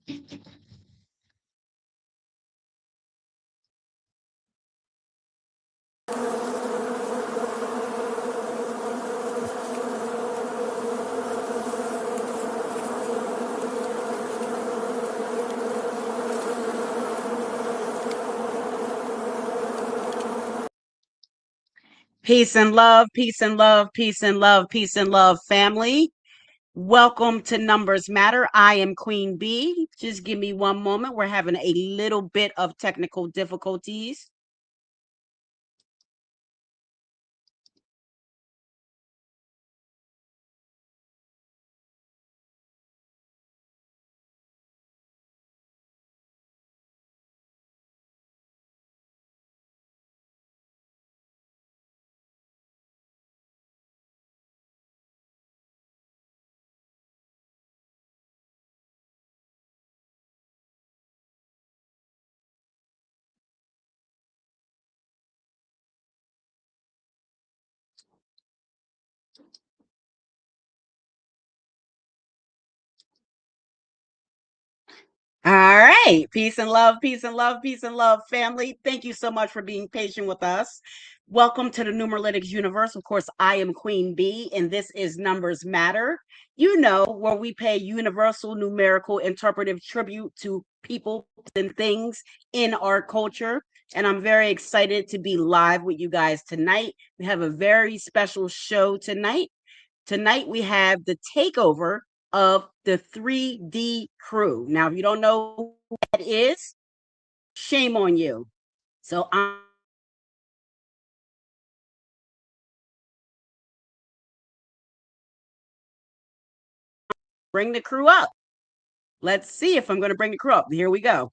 Peace and love, peace and love, peace and love, peace and love, family. Welcome to Numbers Matter. I am Queen B. Just give me one moment. We're having a little bit of technical difficulties. All right. Peace and love, peace and love, peace and love, family. Thank you so much for being patient with us. Welcome to the Numerlytics universe. Of course, I am Queen B, and this is Numbers Matter. You know, where we pay universal, numerical, interpretive tribute to people and things in our culture. And I'm very excited to be live with you guys tonight. We have a very special show tonight. Tonight we have the takeover of the 3D crew. Now, if you don't know who that is, shame on you. So I'm bring the crew up. Let's see if I'm going to bring the crew up. Here we go.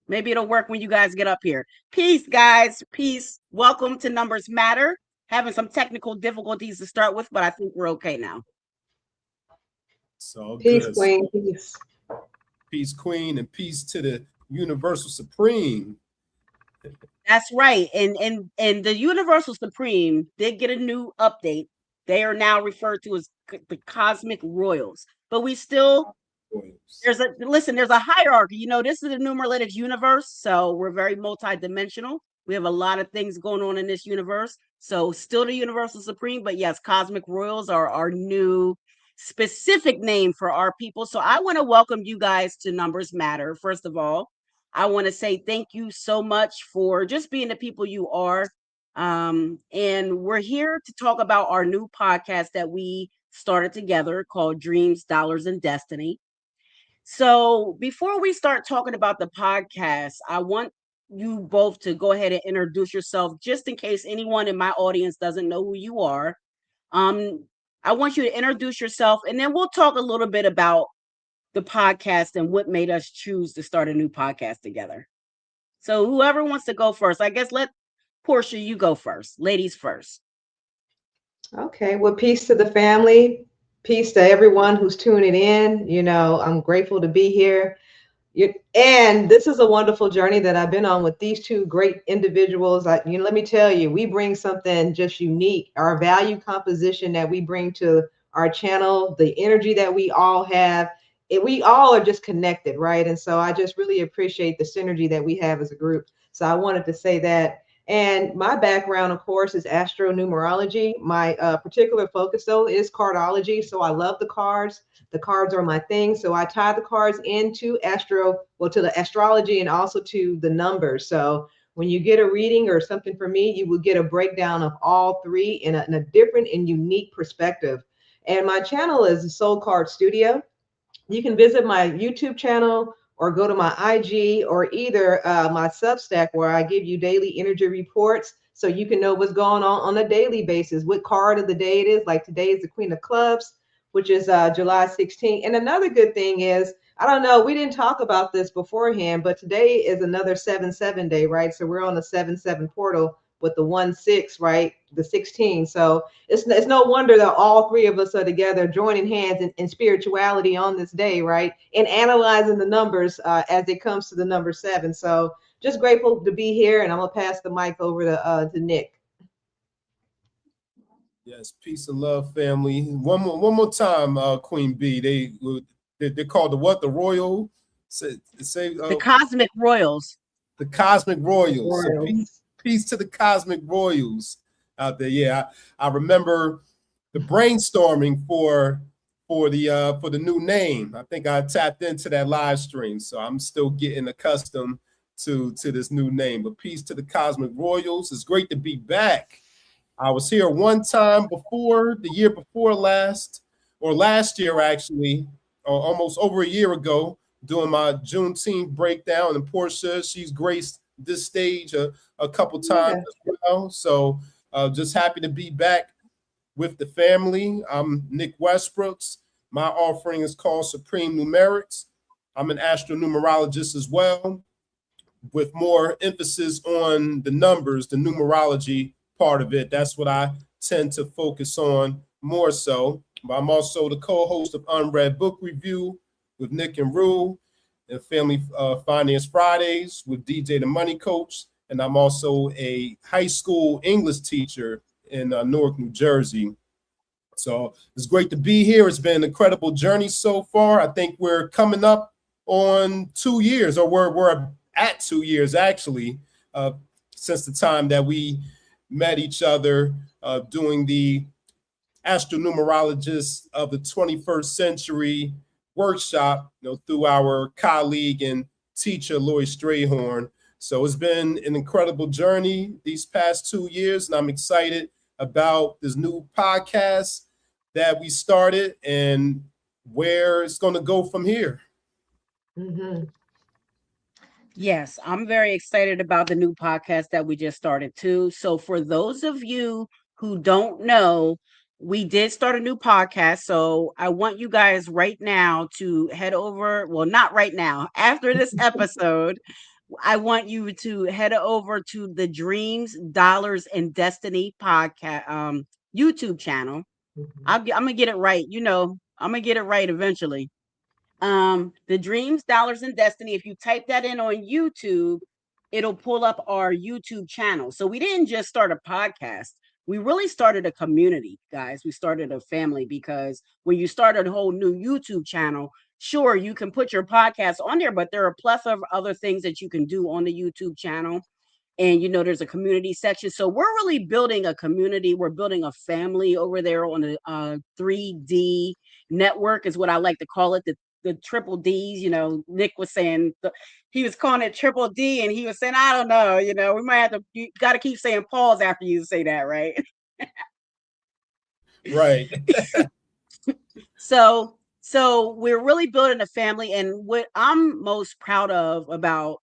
Maybe it'll work when you guys get up here. Peace, guys. Peace. Welcome to Numbers Matter. Having some technical difficulties to start with, but I think we're okay now. So peace, good. Queen. Peace. Peace, Queen, and peace to the Universal Supreme. That's right. And the Universal Supreme did get a new update. They are now referred to as the Cosmic Royals. But we still there's a hierarchy. You know, this is the Numerlytics universe, so we're very multi-dimensional. We have a lot of things going on in this universe. So still the Universal Supreme, but yes, Cosmic Royals are our new specific name for our people. So I want to welcome you guys to Numbers Matter. First of all, I want to say thank you so much for just being the people you are. And we're here to talk about our new podcast that we started together called Dreams, Dollars, and Destiny. So before we start talking about the podcast, I want you both to go ahead and introduce yourself just in case anyone in my audience doesn't know who you are. Um, I want you to introduce yourself and then we'll talk a little bit about the podcast and what made us choose to start a new podcast together. So whoever wants to go first, I guess let Portia, you go first. Ladies first. Okay. Well, peace to the family. Peace to everyone who's tuning in. You know, I'm grateful to be here. And this is a wonderful journey that I've been on with these two great individuals. Let me tell you, we bring something just unique. Our value composition that we bring to our channel, the energy that we all have, we all are just connected, right? And so I just really appreciate the synergy that we have as a group. So I wanted to say that. And my background, of course, is astronumerology. My particular focus, though, is cardology. So I love the cards. The cards are my thing. So I tie the cards into to the astrology and also to the numbers. So when you get a reading or something from me, you will get a breakdown of all three in a different and unique perspective. And my channel is the Soul Card Studio. You can visit my YouTube channel or go to my IG or either my Substack where I give you daily energy reports so you can know what's going on a daily basis, what card of the day it is. Like today is the Queen of Clubs, which is July 16th. And another good thing is, I don't know, we didn't talk about this beforehand, but today is another 7/7 day, right? So we're on the 7/7 portal with the 1/6, right? The 16. So it's no wonder that all three of us are together joining hands in spirituality on this day, right? And analyzing the numbers as it comes to the number 7. So just grateful to be here, and I'm gonna pass the mic over to Nick. Yes, peace and love, family. One more time, Queen B. They called the what? The Royal Say the Cosmic Royals. The Cosmic Royals. So Royals. peace to the Cosmic Royals out there. Yeah, I remember the brainstorming for the new name. I think I tapped into that live stream, so I'm still getting accustomed to this new name. But peace to the Cosmic Royals. It's great to be back. I was here one time before, the year before last, or last year actually, or almost over a year ago, doing my Juneteenth breakdown. And Portia, she's graced this stage a couple times as well. So just happy to be back with the family. I'm Nick Westbrooks. My offering is called Supreme Numerics. I'm an astronumerologist as well, with more emphasis on the numbers, the numerology part of it. That's what I tend to focus on more so. But I'm also the co-host of Unread Book Review with Nick and Rue, and Family Finance Fridays with DJ the Money Coach. And I'm also a high school English teacher in Newark, New Jersey. So it's great to be here. It's been an incredible journey so far. I think we're coming up on 2 years, or we're at 2 years actually, since the time that we met each other doing the Astronumerologist of the 21st Century workshop, through our colleague and teacher, Lloyd Strayhorn. So it's been an incredible journey these past 2 years, and I'm excited about this new podcast that we started and where it's going to go from here. Mm-hmm. Yes, I'm very excited about the new podcast that we just started too. So for those of you who don't know, we did start a new podcast. So I want you guys right now to head over. Well, not right now. After this episode, I want you to head over to the Dreams, Dollars, and Destiny podcast YouTube channel. Mm-hmm. I'm gonna get it right. I'm gonna get it right eventually. The Dreams, Dollars, and Destiny. If you type that in on YouTube, it'll pull up our YouTube channel. So we didn't just start a podcast. We really started a community, guys. We started a family, because when you start a whole new YouTube channel, sure, you can put your podcast on there, but there are a plethora of other things that you can do on the YouTube channel. And there's a community section. So we're really building a community. We're building a family over there on the 3D network, is what I like to call it. The triple D's. Nick was saying he was calling it triple D, and he was saying, I don't know, we might have to, you got to keep saying pause after you say that, right? Right. So we're really building a family, and what I'm most proud of about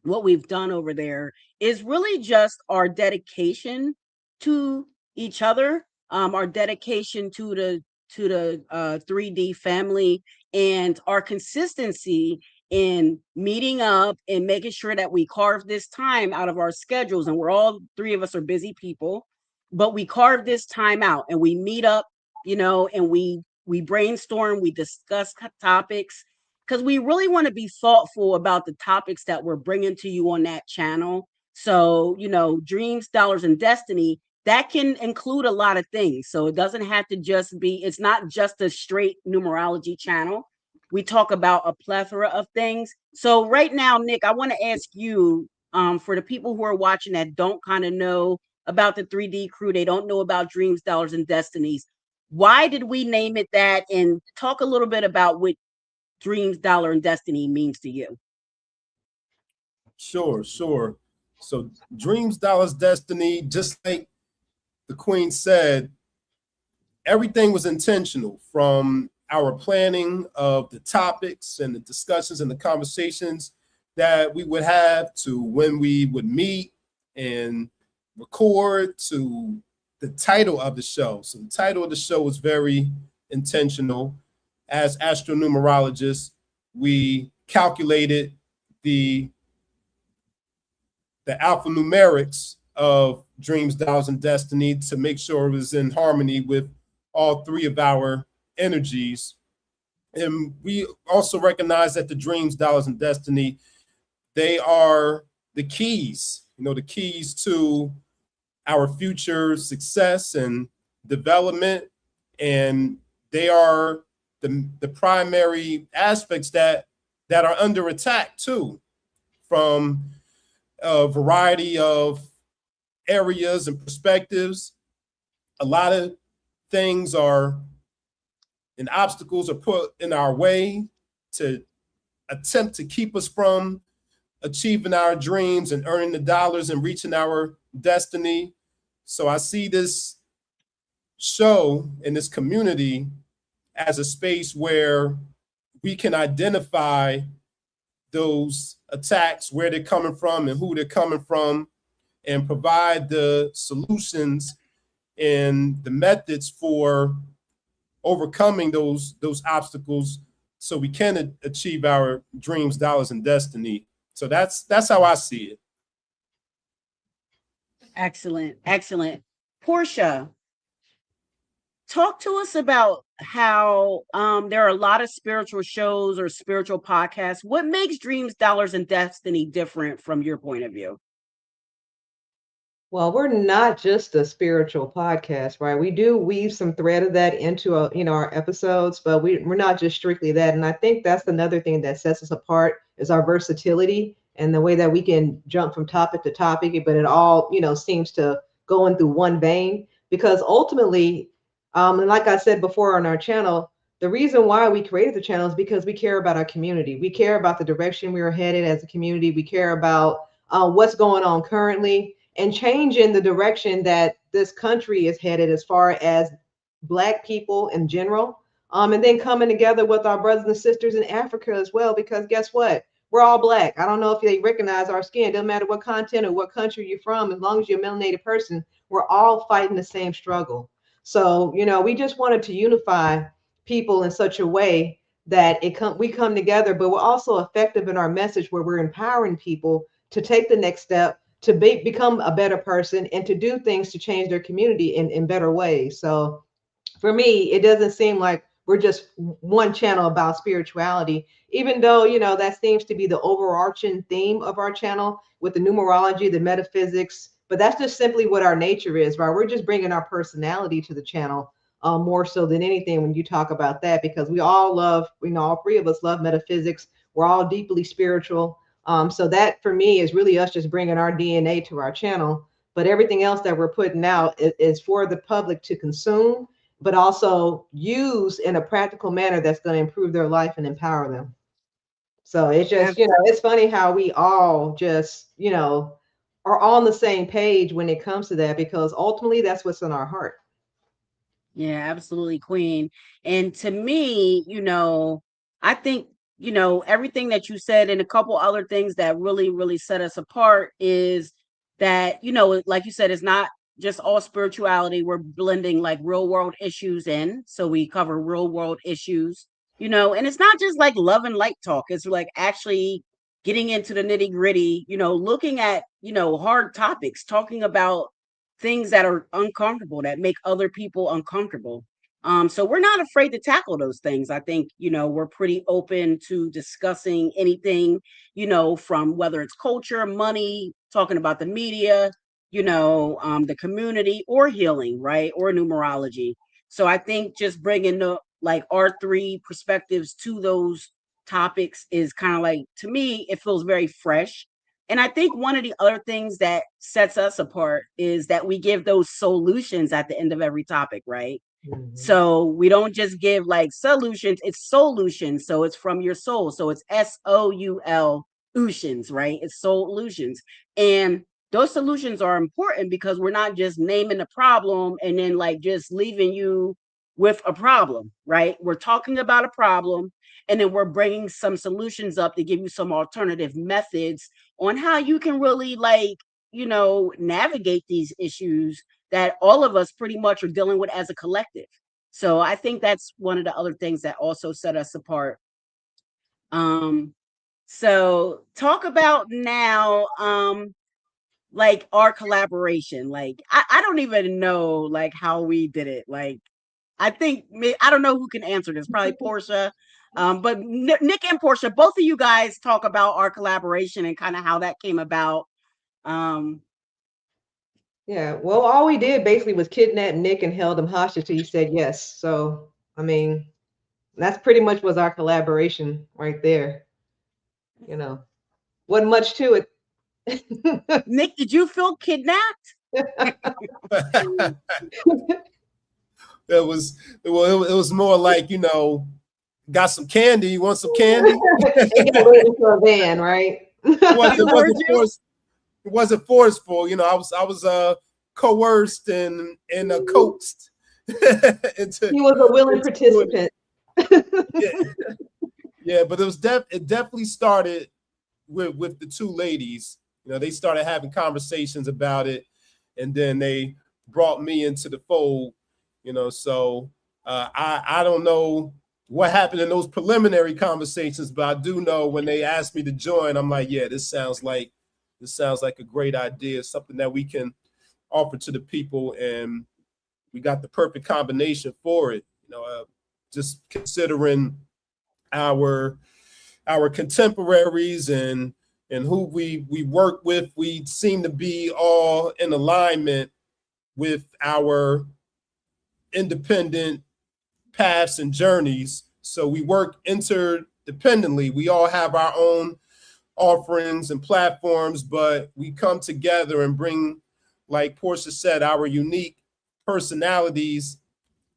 what we've done over there is really just our dedication to each other, our dedication to the 3D family, and our consistency in meeting up and making sure that we carve this time out of our schedules. And we're all three of us are busy people, but we carve this time out and we meet up, and we brainstorm, we discuss topics, because we really want to be thoughtful about the topics that we're bringing to you on that channel. So, Dreams, Dollars, and Destiny, that can include a lot of things. So it doesn't have to just be, it's not just a straight numerology channel. We talk about a plethora of things. So right now, Nick, I want to ask you, for the people who are watching that don't kind of know about the 3D crew, they don't know about Dreams, Dollars, and Destinies. Why did we name it that? And talk a little bit about what Dreams, Dollar, and Destiny means to you. Sure. So Dreams, Dollars, Destiny, just like the Queen said, everything was intentional, from our planning of the topics and the discussions and the conversations that we would have, to when we would meet and record, to the title of the show. So the title of the show was very intentional. As astronumerologists, we calculated the alphanumerics of Dreams, Dollars, and Destiny to make sure it was in harmony with all three of our energies. And we also recognize that the Dreams, Dollars, and Destiny, they are the keys, the keys to our future success and development. And they are the primary aspects that that are under attack too, from a variety of areas and perspectives. A lot of things are and obstacles are put in our way to attempt to keep us from achieving our dreams and earning the dollars and reaching our destiny. So I see this show and this community as a space where we can identify those attacks, where they're coming from and who they're coming from, and provide the solutions and the methods for overcoming those obstacles so we can achieve our dreams, dollars, and destiny. So that's how I see it. Excellent. Excellent. Portia, talk to us about how there are a lot of spiritual shows or spiritual podcasts. What makes Dreams, Dollars, and Destiny different from your point of view? Well, we're not just a spiritual podcast, right? We do weave some thread of that into our episodes, but we're not just strictly that. And I think that's another thing that sets us apart is our versatility and the way that we can jump from topic to topic, but it all, seems to go in through one vein. Because ultimately, and like I said before on our channel, the reason why we created the channel is because we care about our community. We care about the direction we are headed as a community. We care about what's going on currently, and changing the direction that this country is headed as far as Black people in general. And then coming together with our brothers and sisters in Africa as well, because guess what? We're all Black. I don't know if they recognize our skin. Doesn't matter what content or what country you're from, as long as you're a melanated person, we're all fighting the same struggle. So, we just wanted to unify people in such a way that we come together, but we're also effective in our message where we're empowering people to take the next step, to become a better person and to do things to change their community in better ways. So for me, it doesn't seem like we're just one channel about spirituality, even though, that seems to be the overarching theme of our channel with the numerology, the metaphysics, but that's just simply what our nature is, right? We're just bringing our personality to the channel more so than anything when you talk about that, because we all love, all three of us love metaphysics. We're all deeply spiritual. So that for me is really us just bringing our DNA to our channel, but everything else that we're putting out is for the public to consume, but also use in a practical manner that's going to improve their life and empower them. So it's just, it's funny how we all just, are on the same page when it comes to that, because ultimately that's what's in our heart. Yeah, absolutely, Queen. And to me, I think everything that you said and a couple other things that really, really set us apart is that, like you said, it's not just all spirituality. We're blending like real world issues in. So we cover real world issues, and it's not just like love and light talk. It's like actually getting into the nitty gritty, looking at, hard topics, talking about things that are uncomfortable, that make other people uncomfortable. So we're not afraid to tackle those things. I think, we're pretty open to discussing anything, from whether it's culture, money, talking about the media, the community, or healing, right? Or numerology. So I think just bringing our three perspectives to those topics is kind of like, to me, it feels very fresh. And I think one of the other things that sets us apart is that we give those solutions at the end of every topic, right? Mm-hmm. So we don't just give like solutions, it's solutions. So it's from your soul. So it's SOUL right? It's solutions. And those solutions are important because we're not just naming the problem and then like just leaving you with a problem, right? We're talking about a problem and then we're bringing some solutions up to give you some alternative methods on how you can really navigate these issues that all of us pretty much are dealing with as a collective. So I think that's one of the other things that also set us apart. So talk about now, like our collaboration. Like, I don't even know like how we did it. Like, I think I don't know who can answer this. Probably Portia. But Nick and Portia, both of you guys talk about our collaboration and kind of how that came about. Yeah, well, all we did basically was kidnap Nick and held him hostage till he said yes. So, I mean, that's pretty much was our collaboration right there. you know, wasn't much to it. Nick, did you feel kidnapped? It was more like, you know, got some candy. You want some candy? It got waiting for a van, right? It wasn't forceful. You know, I was coerced and coaxed. He was a willing participant. Yeah, but it definitely started with the two ladies. You know, they started having conversations about it, and then they brought me into the fold. You know, so I don't know what happened in those preliminary conversations, but I do know when they asked me to join, I'm like, yeah, this sounds like a great idea, something that we can offer to the people, and we got the perfect combination for it. You know, just considering our contemporaries and who we work with, we seem to be all in alignment with our independent paths and journeys. So we work interdependently. We all have our own offerings and platforms, but we come together and bring, like Portia said, our unique personalities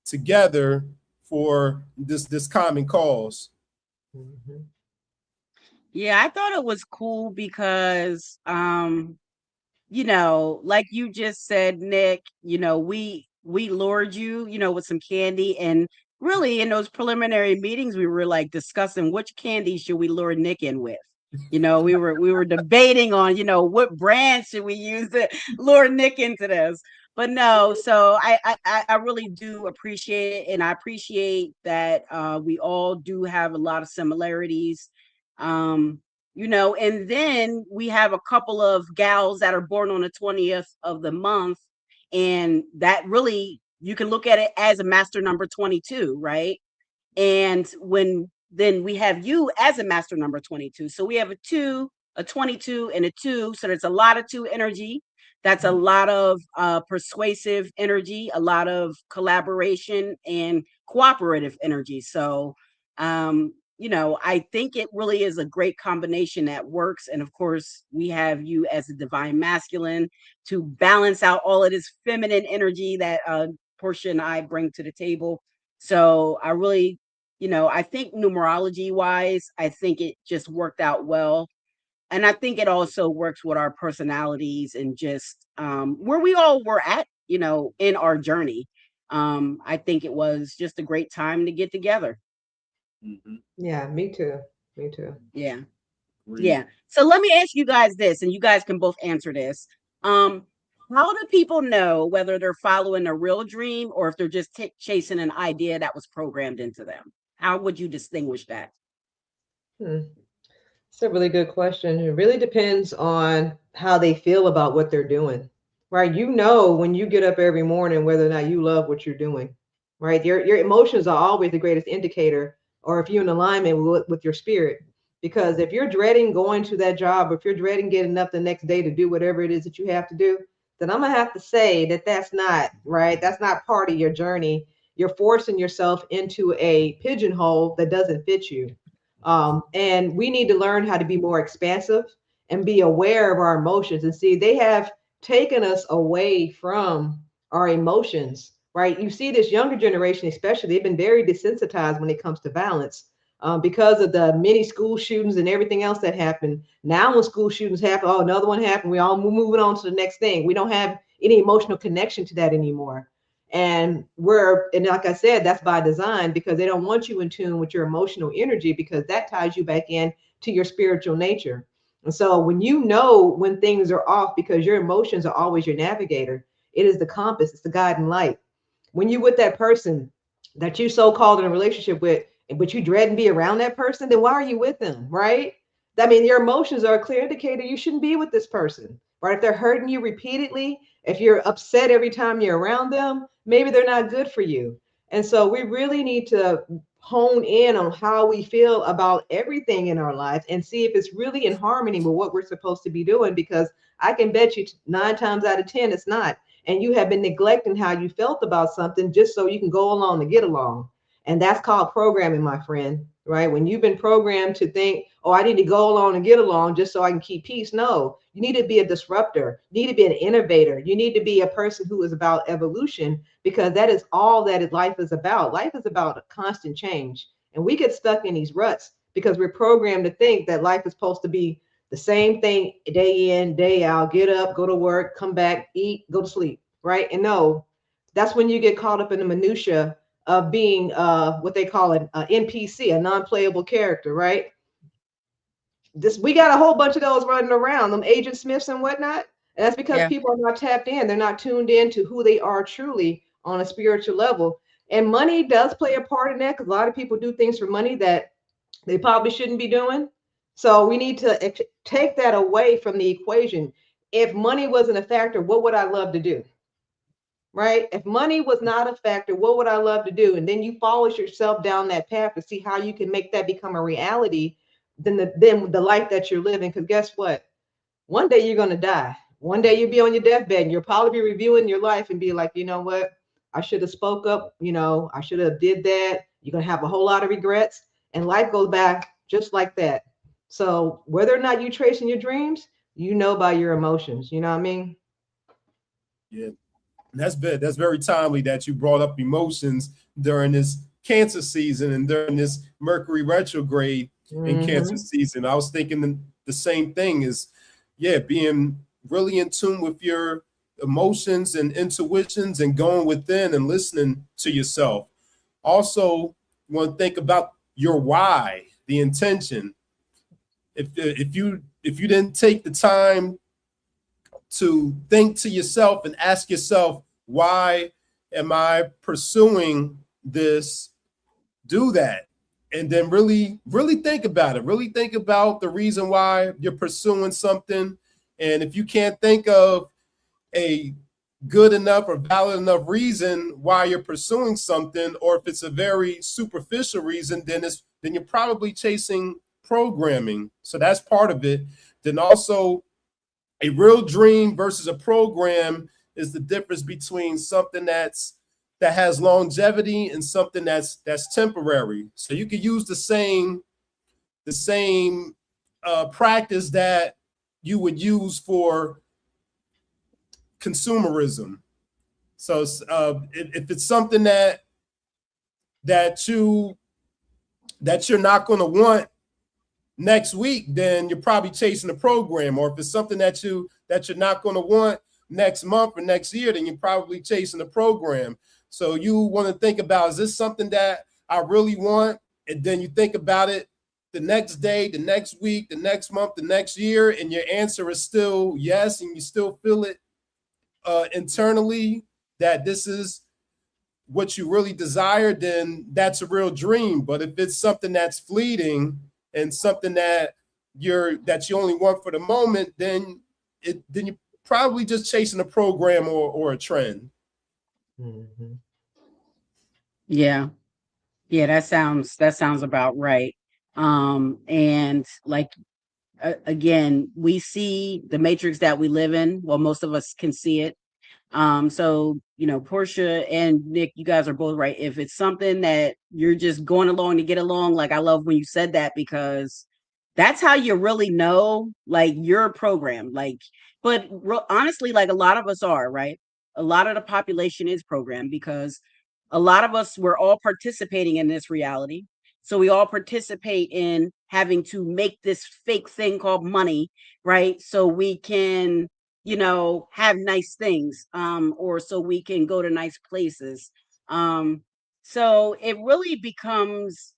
together for this common cause. Mm-hmm. Yeah, I thought it was cool because you know, like you just said, Nick, you know, we lured you, you know, with some candy, and really in those preliminary meetings we were like discussing which candy should we lure Nick in with. You know, we were debating on, you know, what brand should we use to lure Nick into this. But no, so I really do appreciate it, and I appreciate that we all do have a lot of similarities. You know, and then we have a couple of gals that are born on the 20th of the month, and that really, you can look at it as a master number 22, right? And then we have you as a master number 22. So we have a 2, a 22, and a 2. So there's a lot of 2 energy. That's a lot of persuasive energy, a lot of collaboration and cooperative energy. So, you know, I think it really is a great combination that works. And of course, we have you as a divine masculine to balance out all of this feminine energy that Portia and I bring to the table. So I really, you know, I think numerology wise, I think it just worked out well. And I think it also works with our personalities and just where we all were at, you know, in our journey. I think it was just a great time to get together. Mm-hmm. Yeah, me too. Me too. Yeah. Yeah. So let me ask you guys this, and you guys can both answer this. How do people know whether they're following a real dream or if they're just chasing an idea that was programmed into them? How would you distinguish that? It's a really good question. It really depends on how they feel about what they're doing, right? You know, when you get up every morning, whether or not you love what you're doing, right? Your emotions are always the greatest indicator, or if you're in alignment with your spirit. Because if you're dreading going to that job, or if you're dreading getting up the next day to do whatever it is that you have to do, then I'm gonna have to say that that's not right. That's not part of your journey. You're forcing yourself into a pigeonhole that doesn't fit you. And we need to learn how to be more expansive and be aware of our emotions. And see, they have taken us away from our emotions, right? You see this younger generation, especially, they've been very desensitized when it comes to violence because of the many school shootings and everything else that happened. Now, when school shootings happen, oh, another one happened, we all moving on to the next thing. We don't have any emotional connection to that anymore. And like I said, that's by design, because they don't want you in tune with your emotional energy, because that ties you back in to your spiritual nature. And so when you know when things are off, because your emotions are always your navigator, it is the compass, it's the guiding light. When you with that person that you so-called in a relationship with, but you dread and be around that person, then why are you with them, right? I mean, your emotions are a clear indicator you shouldn't be with this person, right? If they're hurting you repeatedly, if you're upset every time you're around them, maybe they're not good for you. And so we really need to hone in on how we feel about everything in our life and see if it's really in harmony with what we're supposed to be doing, because I can bet you 9 times out of 10 it's not. And you have been neglecting how you felt about something just so you can go along to get along. And that's called programming, my friend, right? When you've been programmed to think, oh, I need to go along and get along just so I can keep peace. No, you need to be a disruptor. You need to be an innovator. You need to be a person who is about evolution, because that is all that life is about. Life is about a constant change. And we get stuck in these ruts because we're programmed to think that life is supposed to be the same thing day in, day out, get up, go to work, come back, eat, go to sleep, right? And no, that's when you get caught up in the minutia of being what they call an NPC, a non-playable character, right? We got a whole bunch of those running around, them Agent Smiths and whatnot. And that's because people are not tapped in. They're not tuned in to who they are truly on a spiritual level. And money does play a part in that, because a lot of people do things for money that they probably shouldn't be doing. So we need to take that away from the equation. If money wasn't a factor, what would I love to do? Right? If money was not a factor, what would I love to do? And then you follow yourself down that path to see how you can make that become a reality, then the life that you're living. Because guess what? One day you're going to die. One day you'll be on your deathbed and you'll probably be reviewing your life and be like, you know what? I should have spoke up. You know, I should have did that. You're going to have a whole lot of regrets, and life goes back just like that. So whether or not you're tracing your dreams, you know, by your emotions, you know what I mean? Yeah. That's very timely that you brought up emotions during this Cancer season and during this Mercury retrograde in Cancer season. I was thinking the same thing is, being really in tune with your emotions and intuitions and going within and listening to yourself. Also, you want to think about your why, the intention. If you didn't take the time to think to yourself and ask yourself, why am I pursuing this? Do that. And then really think about it. Really think about the reason why you're pursuing something. And if you can't think of a good enough or valid enough reason why you're pursuing something, or if it's a very superficial reason, then you're probably chasing programming. So that's part of it. Then also, a real dream versus a program is the difference between something that has longevity and something that's temporary. So you could use the same practice that you would use for consumerism. So if it's something that you're not going to want next week, then you're probably chasing a program. Or if it's something that you're not going to want next month or next year, then you're probably chasing a program. So you want to think about, is this something that I really want? And then you think about it the next day, the next week, the next month, the next year, and your answer is still yes, and you still feel it internally that this is what you really desire, then that's a real dream. But if it's something that's fleeting and something that you only want for the moment, then you're probably just chasing a program or a trend. Mm-hmm. Yeah, that sounds about right. And like again, we see the matrix that we live in. Well, most of us can see it. So Portia and Nick, you guys are both right. If it's something that you're just going along to get along, like I love when you said that, because that's how you really know, like, you're programmed. Like, but honestly, like, a lot of us are, right? A lot of the population is programmed, because a lot of us, we're all participating in this reality. So we all participate in having to make this fake thing called money, right? So we can, have nice things, or so we can go to nice places. So it really becomes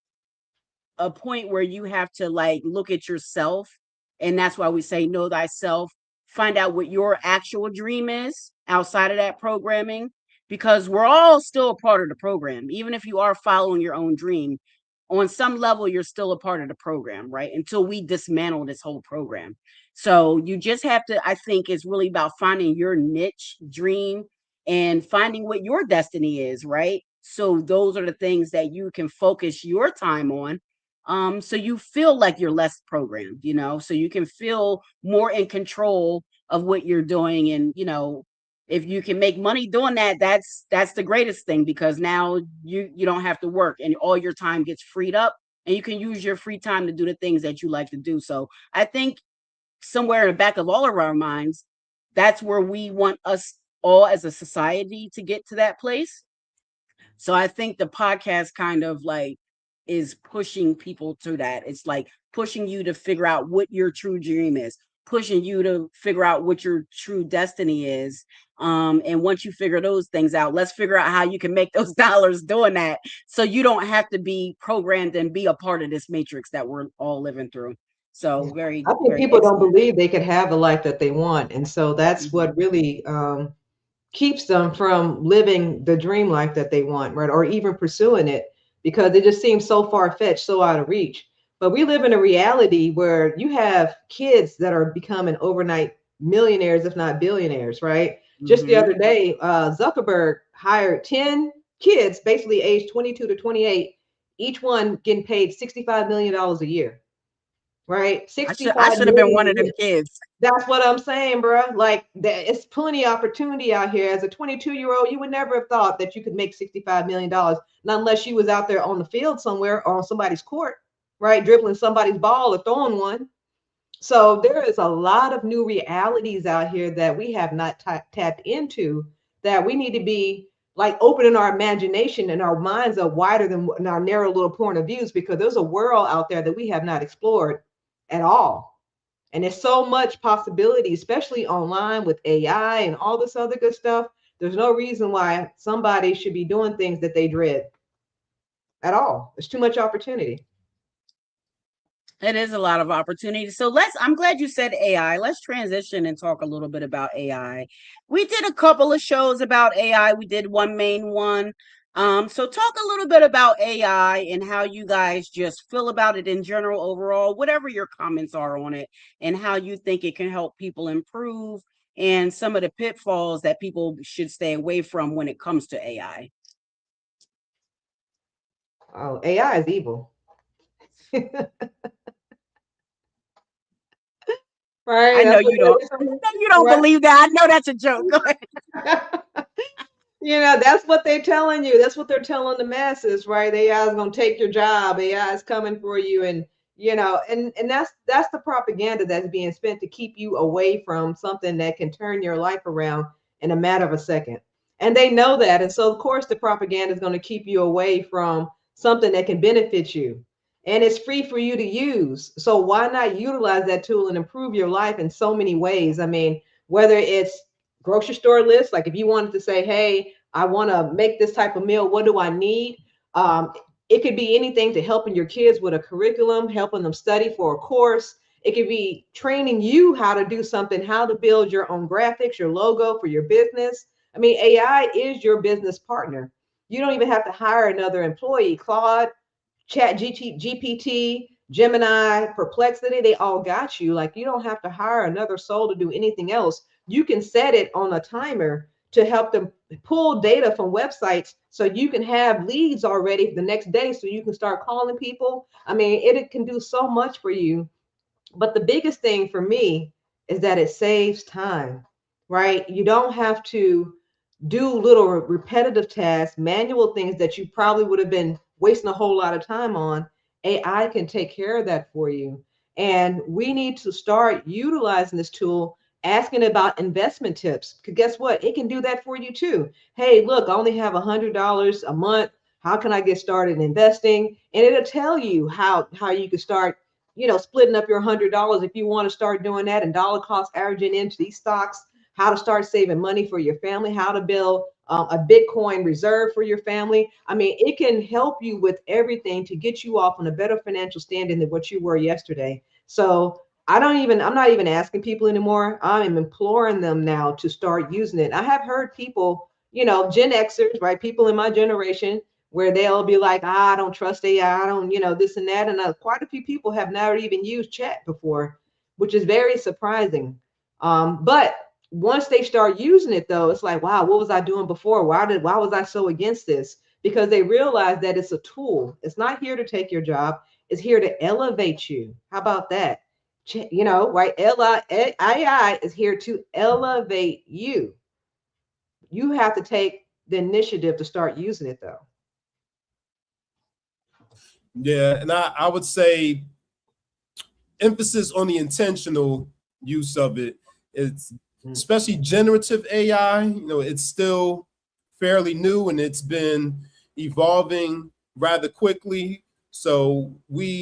a point where you have to, like, look at yourself. And that's why we say know thyself. Find out what your actual dream is outside of that programming, because we're all still a part of the program. Even if you are following your own dream, on some level you're still a part of the program, right? Until we dismantle this whole program. So you just have to, I think it's really about finding your niche dream and finding what your destiny is, right? So those are the things that you can focus your time on. So you feel like you're less programmed, so you can feel more in control of what you're doing. And, if you can make money doing that, that's the greatest thing, because now you don't have to work and all your time gets freed up and you can use your free time to do the things that you like to do. So I think somewhere in the back of all of our minds, that's where we want us all as a society to get to that place. So I think the podcast kind of like is pushing people to that. It's like pushing you to figure out what your true dream is, pushing you to figure out what your true destiny is. And once you figure those things out, let's figure out how you can make those dollars doing that. So you don't have to be programmed and be a part of this matrix that we're all living through. So very, I think very people don't excellent. believe they could have the life that they want. And so that's what really keeps them from living the dream life that they want, right? Or even pursuing it, because it just seems so far-fetched, so out of reach. But we live in a reality where you have kids that are becoming overnight millionaires, if not billionaires, right? Just the other day, Zuckerberg hired 10 kids, basically aged 22 to 28, each one getting paid $65 million a year, right? I 65 should have been million one a of them year. kids. That's what I'm saying, bro. Like, it's plenty of opportunity out here. As a 22-year-old, you would never have thought that you could make $65 million, not unless you was out there on the field somewhere or on somebody's court, right? Dribbling somebody's ball or throwing one. So there is a lot of new realities out here that we have not tapped into, that we need to be like opening our imagination and our minds are wider than our narrow little point of views, because there's a world out there that we have not explored at all. And there's so much possibility, especially online with AI and all this other good stuff. There's no reason why somebody should be doing things that they dread at all. There's too much opportunity. It is a lot of opportunity. So I'm glad you said AI. Let's transition and talk a little bit about AI. We did a couple of shows about AI. We did one main one. So talk a little bit about AI and how you guys just feel about it in general, overall, whatever your comments are on it, and how you think it can help people improve, and some of the pitfalls that people should stay away from when it comes to AI. Oh, AI is evil. Right? I know That's what you don't. I know you don't right? believe that. I know that's a joke. Go ahead. You know, that's what they're telling you. That's what they're telling the masses, right? AI is going to take your job. AI is coming for you, and and that's the propaganda that's being spent to keep you away from something that can turn your life around in a matter of a second. And they know that, and so of course the propaganda is going to keep you away from something that can benefit you, and it's free for you to use. So why not utilize that tool and improve your life in so many ways? I mean, whether it's grocery store list, like if you wanted to say, hey, I want to make this type of meal, what do I need? It could be anything to helping your kids with a curriculum, helping them study for a course. It could be training you how to do something, how to build your own graphics, your logo for your business. I mean, AI is your business partner. You don't even have to hire another employee. Claude, GPT, Gemini, Perplexity, they all got you. Like, you don't have to hire another soul to do anything else. You can set it on a timer to help them pull data from websites, so you can have leads already the next day, so you can start calling people. I mean, it can do so much for you. But the biggest thing for me is that it saves time, right? You don't have to do little repetitive tasks, manual things that you probably would have been wasting a whole lot of time on. AI can take care of that for you. And we need to start utilizing this tool, asking about investment tips. Because guess what? It can do that for you too. Hey, look, I only have $100 a month. How can I get started investing? And it'll tell you how you can start, splitting up your $100 if you want to start doing that, and dollar cost averaging into these stocks, how to start saving money for your family, how to build a Bitcoin reserve for your family. I mean, it can help you with everything to get you off on a better financial standing than what you were yesterday. So I'm not even asking people anymore. I'm imploring them now to start using it. I have heard people, Gen Xers, right? People in my generation, where they'll be like, I don't trust AI, I don't, this and that. And quite a few people have never even used chat before, which is very surprising. But once they start using it, though, it's like, wow, what was I doing before? Why was I so against this? Because they realize that it's a tool. It's not here to take your job. It's here to elevate you. How about that? Right? AI is here to elevate you. You have to take the initiative to start using it, though. Yeah, and I would say emphasis on the intentional use of it. It's especially generative AI, it's still fairly new and it's been evolving rather quickly. So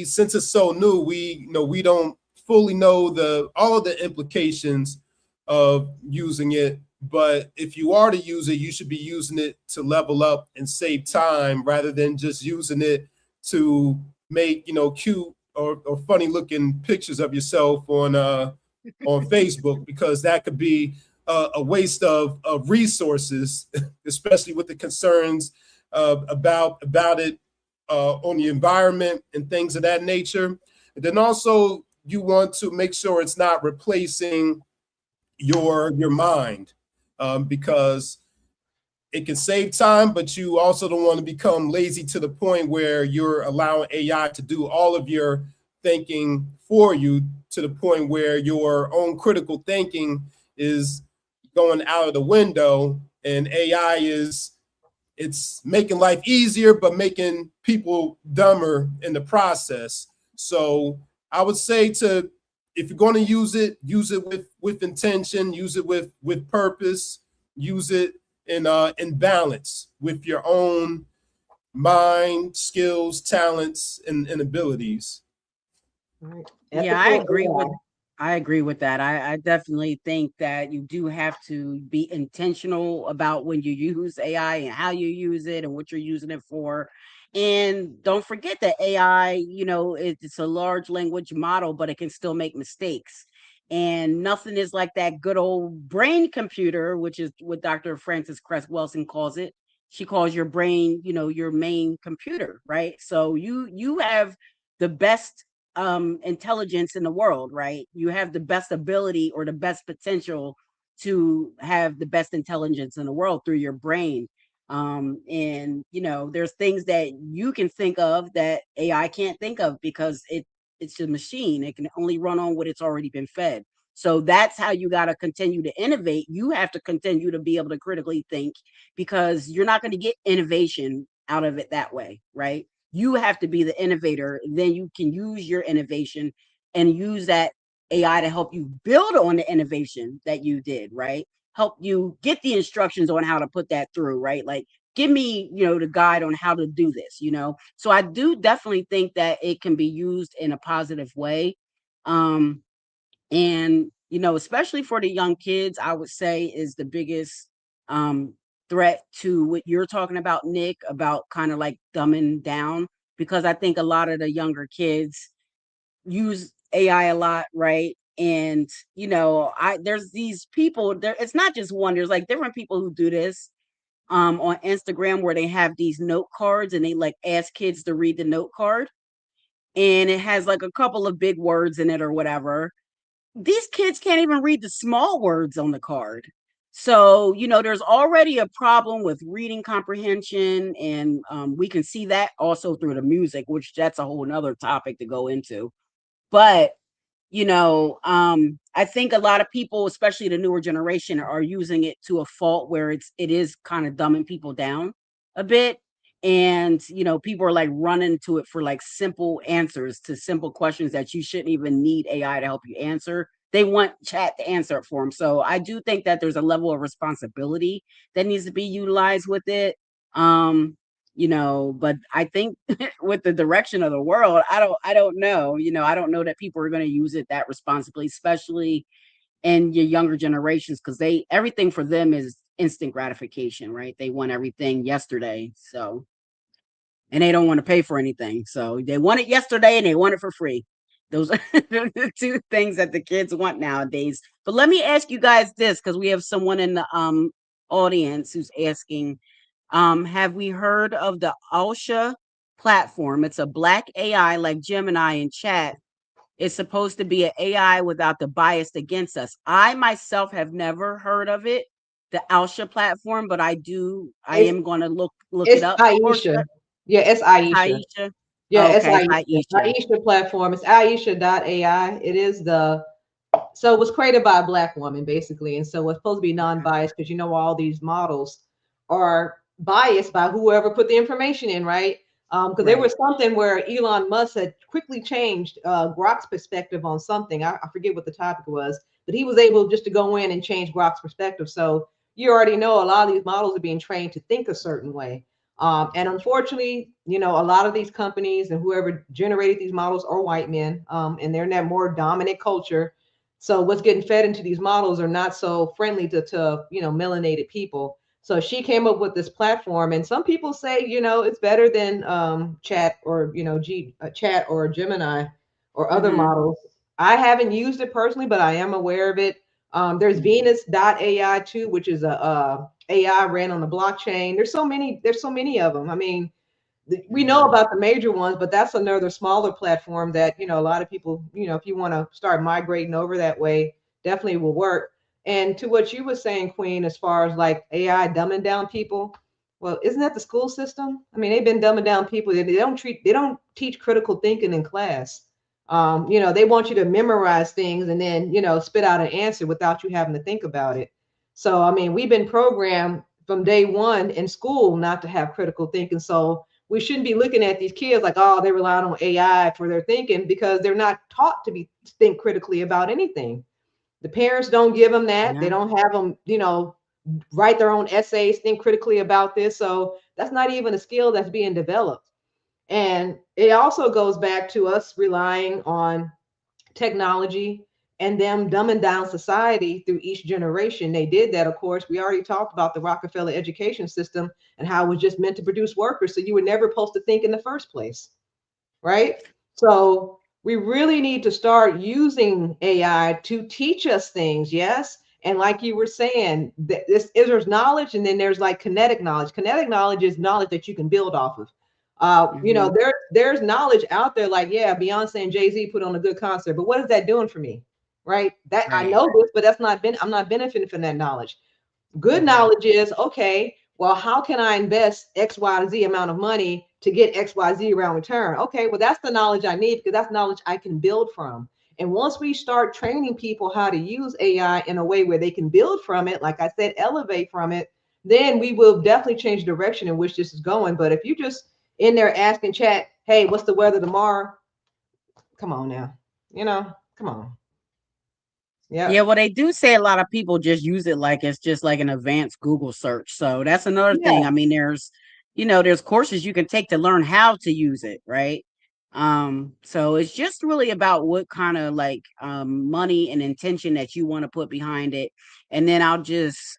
since it's so new, we don't fully know all of the implications of using it. But if you are to use it, you should be using it to level up and save time rather than just using it to make, cute or funny looking pictures of yourself on Facebook, because that could be a waste of resources, especially with the concerns about it on the environment and things of that nature. And then also you want to make sure it's not replacing your mind, because it can save time, but you also don't want to become lazy to the point where you're allowing AI to do all of your thinking for you, to the point where your own critical thinking is going out of the window, and AI it's making life easier, but making people dumber in the process. So I would say if you're going to use it with intention, use it with purpose, use it in balance with your own mind, skills, talents, and abilities. Right. Yeah, I agree with that. I definitely think that you do have to be intentional about when you use AI and how you use it and what you're using it for. And don't forget that AI, it's a large language model, but it can still make mistakes. And nothing is like that good old brain computer, which is what Dr. Frances Cress Welsing calls it. She calls your brain, your main computer, right? So you have the best intelligence in the world, right? You have the best ability or the best potential to have the best intelligence in the world through your brain. And there's things that you can think of that AI can't think of because it's a machine. It can only run on what it's already been fed. So that's how you got to continue to innovate. You have to continue to be able to critically think, because you're not going to get innovation out of it that way, right? You have to be the innovator. Then you can use your innovation and use that AI to help you build on the innovation that you did, right? Help you get the instructions on how to put that through, right? Like, give me, the guide on how to do this, So I do definitely think that it can be used in a positive way. And, especially for the young kids, I would say is the biggest um, threat to what you're talking about, Nick, about kind of like dumbing down, because I think a lot of the younger kids use AI a lot, right? And, there's these people there. It's not just one, there's like different people who do this on Instagram, where they have these note cards and they like ask kids to read the note card. And it has like a couple of big words in it or whatever. These kids can't even read the small words on the card. So, there's already a problem with reading comprehension. And we can see that also through the music, which that's a whole nother topic to go into. But, I think a lot of people, especially the newer generation, are using it to a fault where it is kind of dumbing people down a bit. And, people are like running to it for like simple answers to simple questions that you shouldn't even need AI to help you answer. They want chat to answer it for them. So I do think that there's a level of responsibility that needs to be utilized with it. But I think with the direction of the world, I don't know. I don't know that people are going to use it that responsibly, especially in your younger generations, because everything for them is instant gratification, right? They want everything yesterday. So, and they don't want to pay for anything. So they want it yesterday and they want it for free. Those are the two things that the kids want nowadays. But let me ask you guys this, because we have someone in the audience who's asking, have we heard of the Alsha platform? It's a black AI like Gemini in chat. It's supposed to be an AI without the bias against us. I myself have never heard of it, the Alsha platform, but I am going to look it It's up. Aisha. Yeah, it's Aisha. Aisha. Yeah, it's Okay, Aisha. Aisha. Aisha platform. It's Aisha.ai. It is so it was created by a black woman basically, and so it's supposed to be non-biased, because all these models are biased by whoever put the information in, right? Because there was something where Elon Musk had quickly changed Grok's perspective on something. I forget what the topic was, but he was able just to go in and change Grok's perspective. So you already know a lot of these models are being trained to think a certain way. And unfortunately, you know, a lot of these companies and whoever generated these models are white men, and they're in that more dominant culture. So what's getting fed into these models are not so friendly to you know, melanated people. So she came up with this platform, and some people say, you know, it's better than Chat or, you know, Chat or Gemini or other models. I haven't used it personally, but I am aware of it. There's Venus.ai too, which is a AI ran on the blockchain. There's so many of them. I mean, we know about the major ones, but that's another smaller platform that, you know, a lot of people, you know, if you want to start migrating over that way, definitely will work. And to what you were saying, Queen, as far as like AI dumbing down people, well, isn't that the school system? I mean, they've been dumbing down people. They don't teach critical thinking in class. You know, they want you to memorize things and then, you know, spit out an answer without you having to think about it. So, I mean, we've been programmed from day one in school not to have critical thinking. So we shouldn't be looking at these kids like, oh, they rely on AI for their thinking, because they're not taught to think critically about anything. The parents don't give them that. They don't have them, you know, write their own essays, think critically about this. So that's not even a skill that's being developed. And it also goes back to us relying on technology and them dumbing down society through each generation. They did that, of course. We already talked about the Rockefeller education system and how it was just meant to produce workers. So you were never supposed to think in the first place, right? So we really need to start using AI to teach us things, yes? And like you were saying, there's knowledge, and then there's like kinetic knowledge. Kinetic knowledge is knowledge that you can build off of. You know, there's knowledge out there, like, yeah, Beyonce and Jay-Z put on a good concert, but what is that doing for me? Right? That I know this, but I'm not benefiting from that knowledge. Good knowledge is, okay, well, how can I invest X, Y, Z amount of money to get X, Y, Z around return? Okay, well, that's the knowledge I need, because that's knowledge I can build from. And once we start training people how to use AI in a way where they can build from it, like I said, elevate from it, then we will definitely change the direction in which this is going. But if you just in there asking Chat, hey, what's the weather tomorrow? Come on now, you know, come on. Yeah, well, they do say a lot of people just use it like it's just like an advanced Google search. So that's another thing. I mean, there's, you know, there's courses you can take to learn how to use it, right? So it's just really about what kind of like money and intention that you want to put behind it. And then I'll just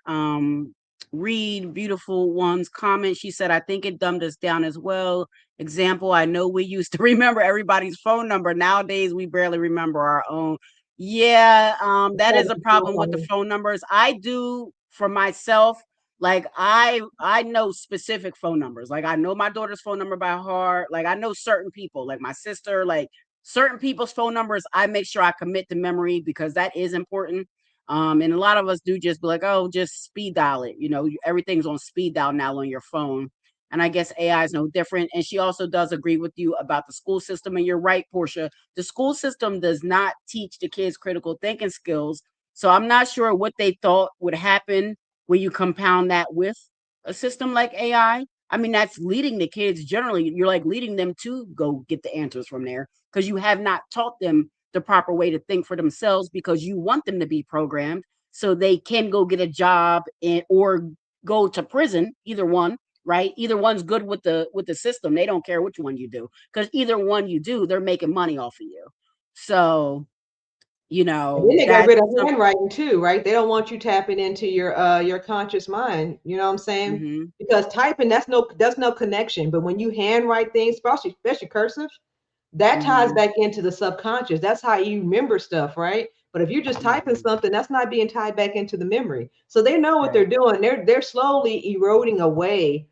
read Beautiful One's comment. She said, I think it dumbed us down as well. Example, I know we used to remember everybody's phone number. Nowadays, we barely remember our own. Yeah, that is a problem with the phone numbers. I do for myself. Like I know specific phone numbers. Like I know my daughter's phone number by heart. Like I know certain people, like my sister, like certain people's phone numbers. I make sure I commit to memory because that is important. And a lot of us do just be like, oh, just speed dial it. You know, everything's on speed dial now on your phone. And I guess AI is no different. And she also does agree with you about the school system. And you're right, Portia. The school system does not teach the kids critical thinking skills. So I'm not sure what they thought would happen when you compound that with a system like AI. I mean, that's leading the kids generally. You're like leading them to go get the answers from there because you have not taught them the proper way to think for themselves because you want them to be programmed so they can go get a job or go to prison, either one. Right, either one's good with the system. They don't care which one you do because either one you do, they're making money off of you. So, you know, and then they got rid of handwriting too, right? They don't want you tapping into your conscious mind. You know what I'm saying? Because typing, that's no connection. But when you handwrite things, especially cursive, that ties back into the subconscious. That's how you remember stuff, right? But if you're just typing something, that's not being tied back into the memory. So they know what they're doing. They're slowly eroding away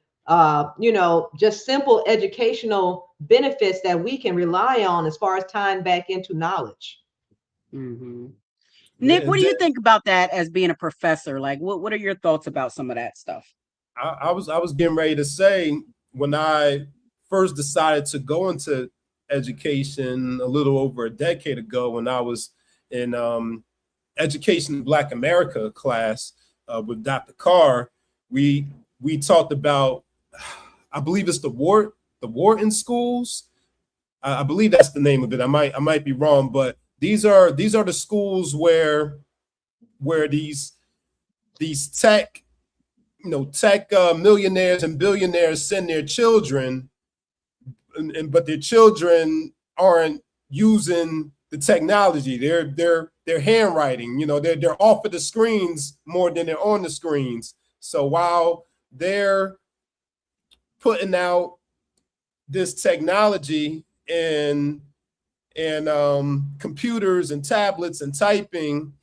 you know, just simple educational benefits that we can rely on as far as tying back into knowledge. Nick, what do you think about that as being a professor? Like, what are your thoughts about some of that stuff? I was getting ready to say, when I first decided to go into education a little over a decade ago, when I was in Education in Black America class with Dr. Carr, we talked about, I believe it's the Ward the Wharton schools. I believe that's the name of it. I might be wrong, but these are the schools where these tech millionaires and billionaires send their children, but their children aren't using the technology. They're handwriting. They're off of the screens more than they're on the screens. So while they're putting out this technology and computers and tablets and typing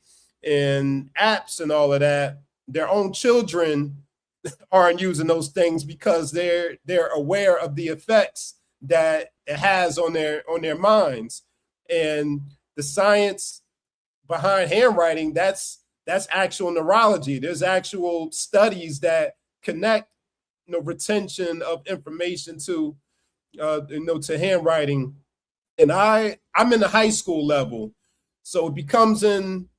and apps and all of that, their own children aren't using those things because they're aware of the effects that it has on their minds. And the science behind handwriting, that's actual neurology. There's actual studies that connect retention of information to to handwriting. And I'm in the high school level, so it becomes an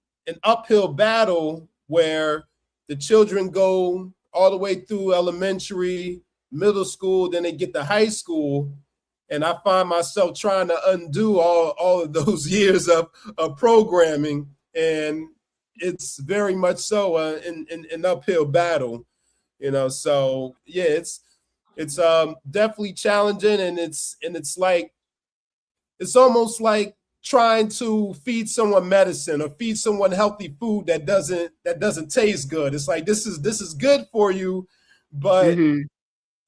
uphill battle where the children go all the way through elementary, middle school, then they get to high school, and I find myself trying to undo all of those years of programming, and it's very much so an uphill battle, So yeah, it's definitely challenging, and it's like it's almost like trying to feed someone medicine or feed someone healthy food that doesn't taste good. It's like this is good for you, but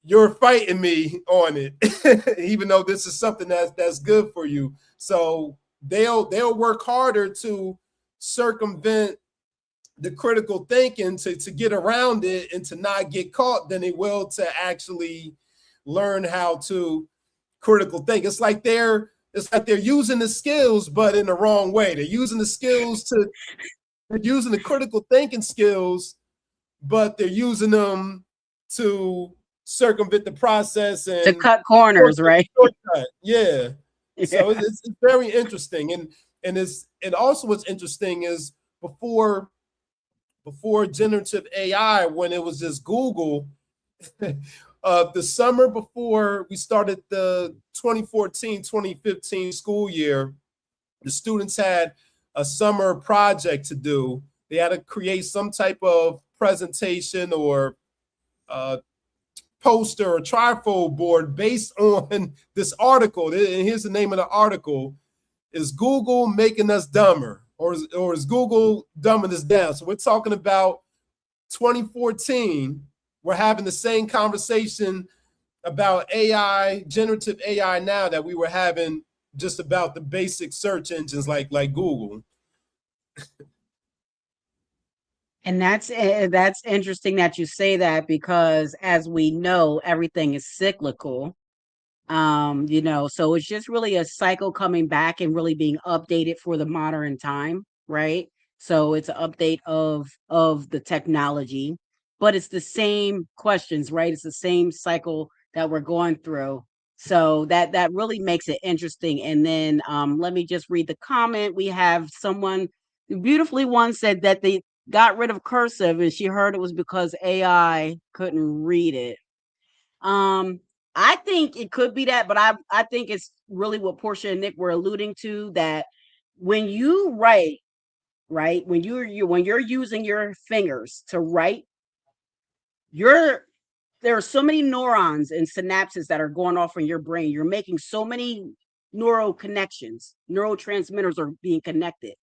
you're fighting me on it, even though this is something that's good for you. So they'll work harder to circumvent the critical thinking to get around it and to not get caught than they will to actually learn how to critical think. It's like they're using the skills, but in the wrong way. They're using the critical thinking skills, but they're using them to circumvent the process and to cut corners, right? Shortcut. Yeah. So it's very interesting. And also what's interesting is before generative AI, when it was just Google, the summer before we started the 2014-2015 school year, the students had a summer project to do. They had to create some type of presentation or poster or trifold board based on this article. And here's the name of the article: Is Google making us dumber, or is Google dumbing us down? So we're talking about 2014. We're having the same conversation about AI, generative AI now that we were having just about the basic search engines like Google. And that's interesting that you say that, because as we know, everything is cyclical. So it's just really a cycle coming back and really being updated for the modern time, right? So it's an update of the technology, but it's the same questions, right? It's the same cycle that we're going through. So that really makes it interesting. And then let me just read the comment. We have someone beautifully one said that they got rid of cursive and she heard it was because AI couldn't read it. I think it could be that, but I think it's really what Portia and Nick were alluding to, that when you write, right, when you're using your fingers to write, there are so many neurons and synapses that are going off in your brain. You're making so many neural connections, neurotransmitters are being connected,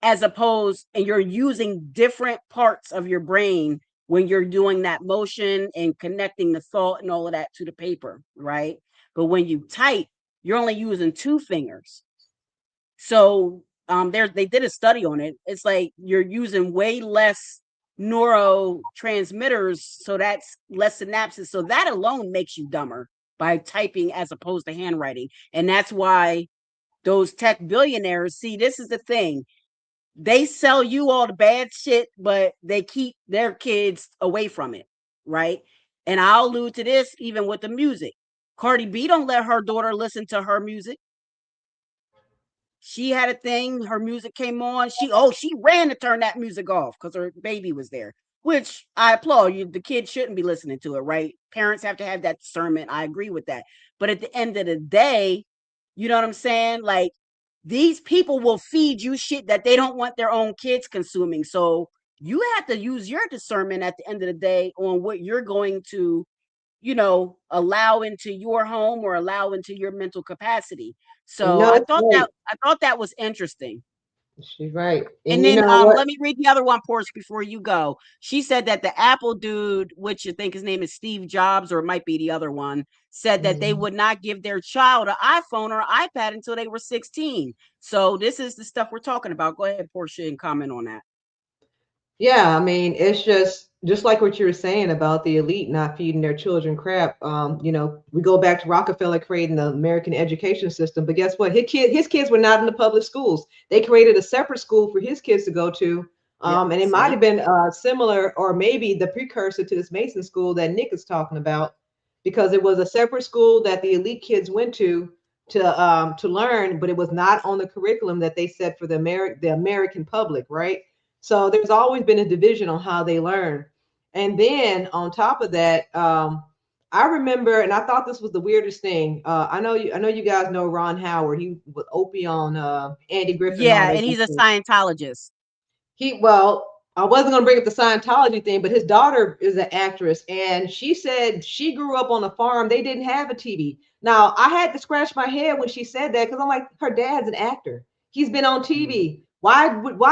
as opposed, and you're using different parts of your brain when you're doing that motion and connecting the thought and all of that to the paper, right? But when you type, you're only using two fingers. So they did a study on it. It's like you're using way less neurotransmitters, so that's less synapses. So that alone makes you dumber by typing as opposed to handwriting. And that's why those tech billionaires, see, this is the thing. They sell you all the bad shit, but they keep their kids away from it, right? And I'll allude to this even with the music. Cardi B don't let her daughter listen to her music. She had a thing, her music came on. She ran to turn that music off because her baby was there. which I applaud you. The kid shouldn't be listening to it, right? Parents have to have that discernment. I agree with that. But at the end of the day, you know what I'm saying? Like, these people will feed you shit that they don't want their own kids consuming. So you have to use your discernment at the end of the day on what you're going to, allow into your home or allow into your mental capacity. So No, I it's thought great. that was interesting. She's right. And And you then know what? let me read the other one, Portia, before you go. She said that the Apple dude, which I think his name is Steve Jobs, or it might be the other one, said that they would not give their child an iPhone or iPad until they were 16. So this is the stuff we're talking about. Go ahead, Portia, and comment on that. Yeah, I mean, it's just like what you were saying about the elite not feeding their children crap. We go back to Rockefeller creating the American education system, but guess what? His kids were not in the public schools. They created a separate school for his kids to go to. And it might have been similar, or maybe the precursor to this Mason school that Nick is talking about, because it was a separate school that the elite kids went to learn, but it was not on the curriculum that they set for the American public, right? So there's always been a division on how they learn. And then on top of that, I remember, and I thought this was the weirdest thing. I know you guys know Ron Howard. He was Opie on Andy Griffin and all Yeah, that and he's good a stuff. Scientologist. I wasn't going to bring up the Scientology thing, but his daughter is an actress, and she said she grew up on a farm. They didn't have a TV. Now, I had to scratch my head when she said that, because I'm like, her dad's an actor. He's been on TV. Why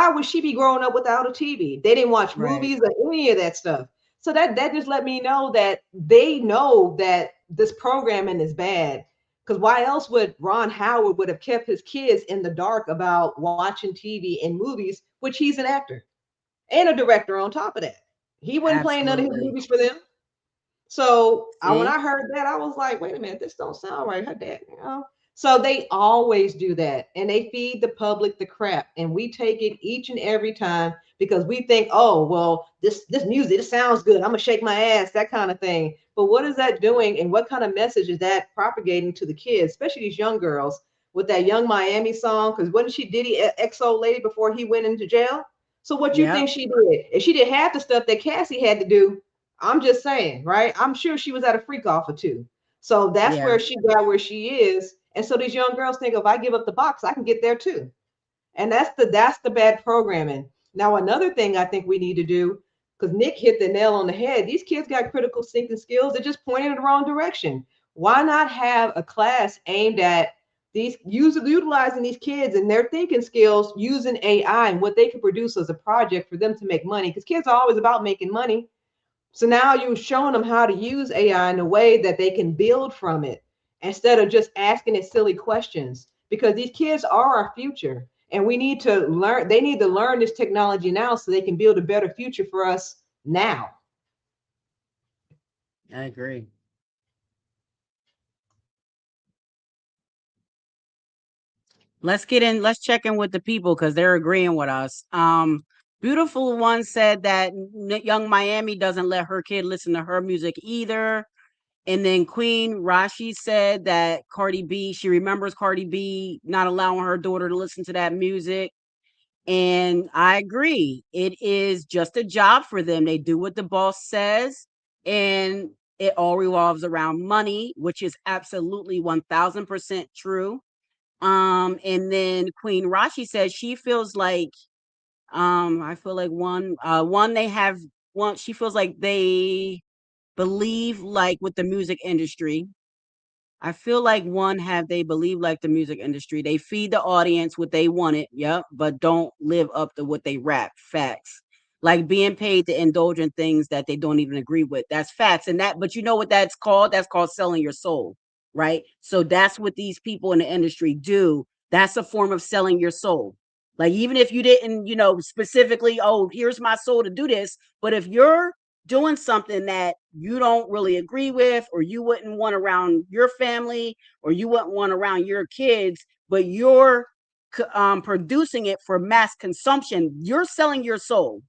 would she be growing up without a TV? They didn't watch movies or any of that stuff. So that just let me know that they know that this programming is bad. Because why else would Ron Howard would have kept his kids in the dark about watching TV and movies, which he's an actor and a director on top of that. He wasn't playing none of his Absolutely. movies for them. So when See? I heard that, I was like, wait a minute, this don't sound right. Her dad. So they always do that, and they feed the public the crap, and we take it each and every time because we think, oh, well, this music, it sounds good. I'm gonna shake my ass, that kind of thing. But what is that doing, and what kind of message is that propagating to the kids, especially these young girls, with that Young Miami song? Because wasn't she Diddy XO lady before he went into jail? So what you Yep. think she did? If she did half the stuff that Cassie had to do, I'm just saying, right? I'm sure she was at a freak off or two. So that's Yeah. where she got where she is. And so these young girls think if I give up the box, I can get there too. And that's the bad programming. Now, another thing I think we need to do, because Nick hit the nail on the head, these kids got critical thinking skills. They're just pointing in the wrong direction. Why not have a class aimed at utilizing these kids and their thinking skills using AI and what they can produce as a project for them to make money? Because kids are always about making money. So now you're showing them how to use AI in a way that they can build from it instead of just asking it silly questions, because these kids are our future and we need to learn. They need to learn this technology now so they can build a better future for us now. I agree. Let's check in with the people because they're agreeing with us. Beautiful One said that Young Miami doesn't let her kid listen to her music either. And then Queen Rashi said that she remembers Cardi B not allowing her daughter to listen to that music. And I agree. It is just a job for them. They do what the boss says, and it all revolves around money, which is absolutely 1000% true. And then Queen Rashi says she feels like I feel like she feels like they believe like with the music industry. I feel like they believe like the music industry. They feed the audience what they want it, yep, but don't live up to what they rap. Facts. Like being paid to indulge in things that they don't even agree with. That's facts. But you know what that's called? That's called selling your soul, right? So that's what these people in the industry do. That's a form of selling your soul. Like even if you didn't, specifically, oh, here's my soul to do this, but if you're doing something that you don't really agree with, or you wouldn't want around your family, or you wouldn't want around your kids, but you're producing it for mass consumption, you're selling your soul.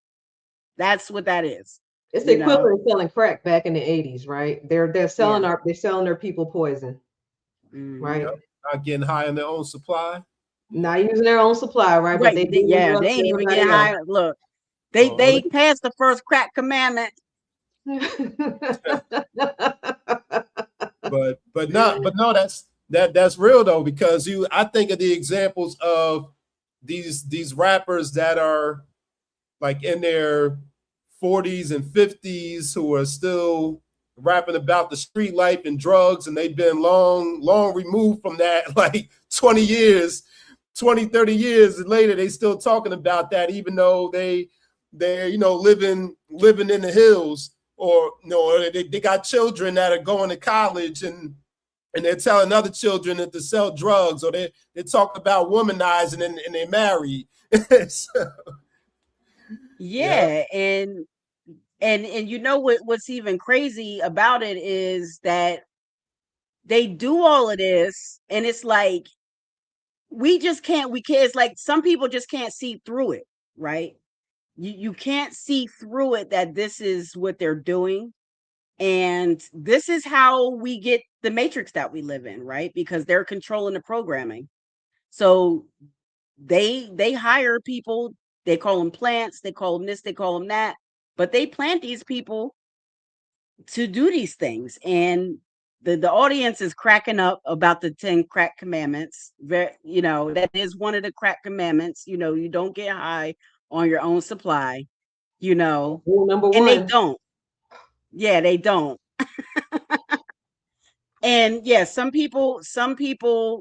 That's what that is. It's the equivalent of selling crack back in the 80s, right? They're selling Yeah. they're selling their people poison, Mm-hmm. right? Yep. Not getting high on their own supply. Not using their own supply, right? But Right. they do Yeah, drugs they to ain't even everybody getting else. high. Look, They passed the first crack commandment. but no, that's real though, because I think of the examples of these rappers that are like in their 40s and 50s who are still rapping about the street life and drugs, and they've been long removed from that, like 20 years, 20, 30 years later, they still talking about that, even though they're living in the hills, or they got children that are going to college and they're telling other children that to sell drugs, or they talk about womanizing and they're married. So, yeah. And what's even crazy about it is that they do all of this, and it's like we can't, it's like some people just can't see through it, right? You can't see through it that this is what they're doing. And this is how we get the matrix that we live in, right? Because they're controlling the programming. So they hire people, they call them plants, they call them this, they call them that, but they plant these people to do these things. And the audience is cracking up about the 10 crack commandments. That is one of the crack commandments. You don't get high on your own supply, Rule number and one. they don't. Yeah, they don't. And yeah, some people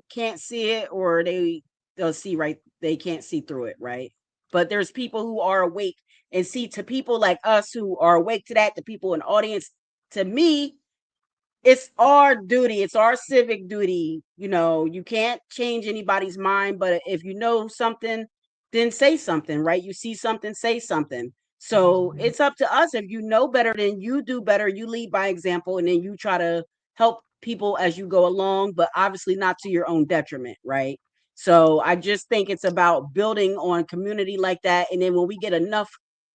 can't see it, or they'll see right. They can't see through it, right? But there's people who are awake and see. To people like us who are awake to that, the people in the audience, to me, it's our duty. It's our civic duty. You can't change anybody's mind, but if you know something, then say something, right? You see something, say something. So it's up to us. If you know better, then you do better. You lead by example, and then you try to help people as you go along, but obviously not to your own detriment, right? So I just think it's about building on community like that. And then when we get enough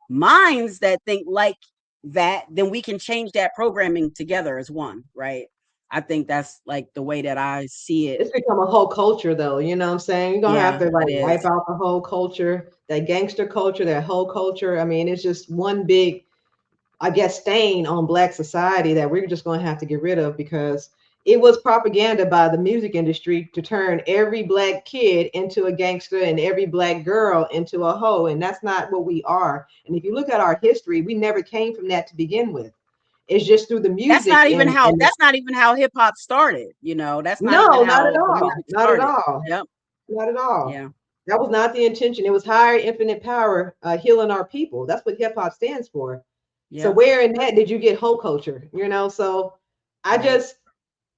minds that think like that, then we can change that programming together as one, right? I think that's like the way that I see it. It's become a whole culture, though. You know what I'm saying? You're gonna have to like it wipe is. out the whole culture, that gangster culture, that whole culture. I mean, it's just one big, I guess, stain on Black society that we're just gonna have to get rid of, because it was propaganda by the music industry to turn every Black kid into a gangster and every Black girl into a hoe, and that's not what we are. And if you look at our history, we never came from that to begin with. It's just through the That's music not even how and that's not even how hip hop started. That's not even no, not at how the all. music Not at started. all. Yep. Not at all. Yeah. That was not the intention. It was higher infinite power, healing our people. That's what hip hop stands for. So Yep. where in that did you get whole culture? So I just,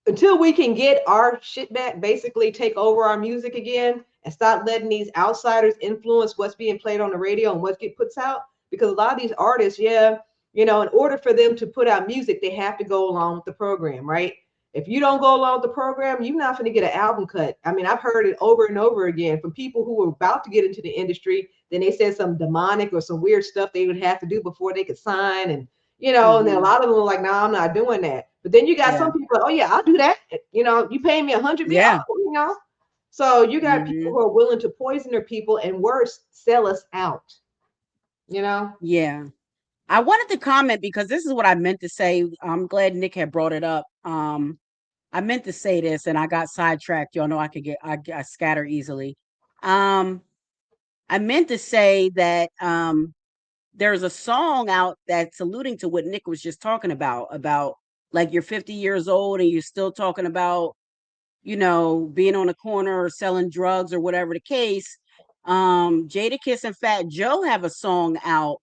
until we can get our shit back, basically take over our music again and stop letting these outsiders influence what's being played on the radio and what get puts out. Because a lot of these artists, in order for them to put out music, they have to go along with the program, right? If you don't go along with the program, you're not going to get an album cut. I mean, I've heard it over and over again from people who were about to get into the industry. Then they said some demonic or some weird stuff they would have to do before they could sign. And, and then a lot of them were like, no, I'm not doing that. But then you got some people, oh yeah, I'll do that. You pay me $100 million, So you got people who are willing to poison their people and worse, sell us out. Yeah. I wanted to comment because this is what I meant to say. I'm glad Nick had brought it up. I meant to say this and I got sidetracked. Y'all know I scatter easily. I meant to say that there's a song out that's alluding to what Nick was just talking about like you're 50 years old and you're still talking about, being on a corner or selling drugs or whatever the case. Jadakiss and Fat Joe have a song out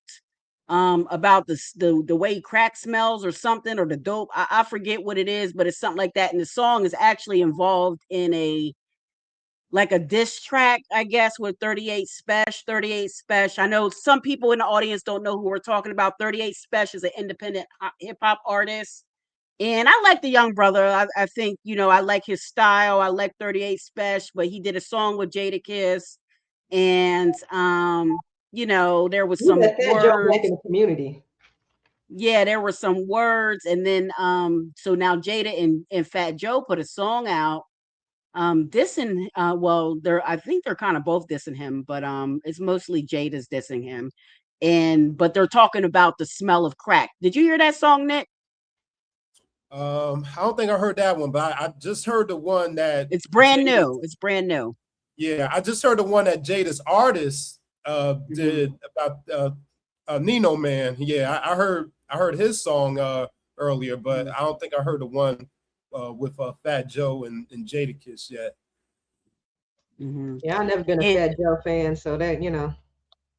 about the way crack smells or something, or the dope. I forget what it is, but it's something like that. And the song is actually involved in a diss track, I guess, with 38 Special. I know some people in the audience don't know who we're talking about. 38 Special is an independent hip hop artist. And I like the young brother. I think, I like his style. I like 38 Special, but he did a song with Jadakiss. And, there was some words. Back in the community. Yeah, there were some words. And then, so now Jada and Fat Joe put a song out dissing, I think they're kind of both dissing him, but it's mostly Jada's dissing him. but they're talking about the smell of crack. Did you hear that song, Nick? I don't think I heard that one, but I just heard the one that it's brand new. It's brand new. Yeah, I just heard the one that Jada's artist did about Nino Man. Yeah, I heard his song earlier, but I don't think I heard the one with Fat Joe and Jadakiss yet. Yeah, I've never been a Fat Joe fan, so that, you know.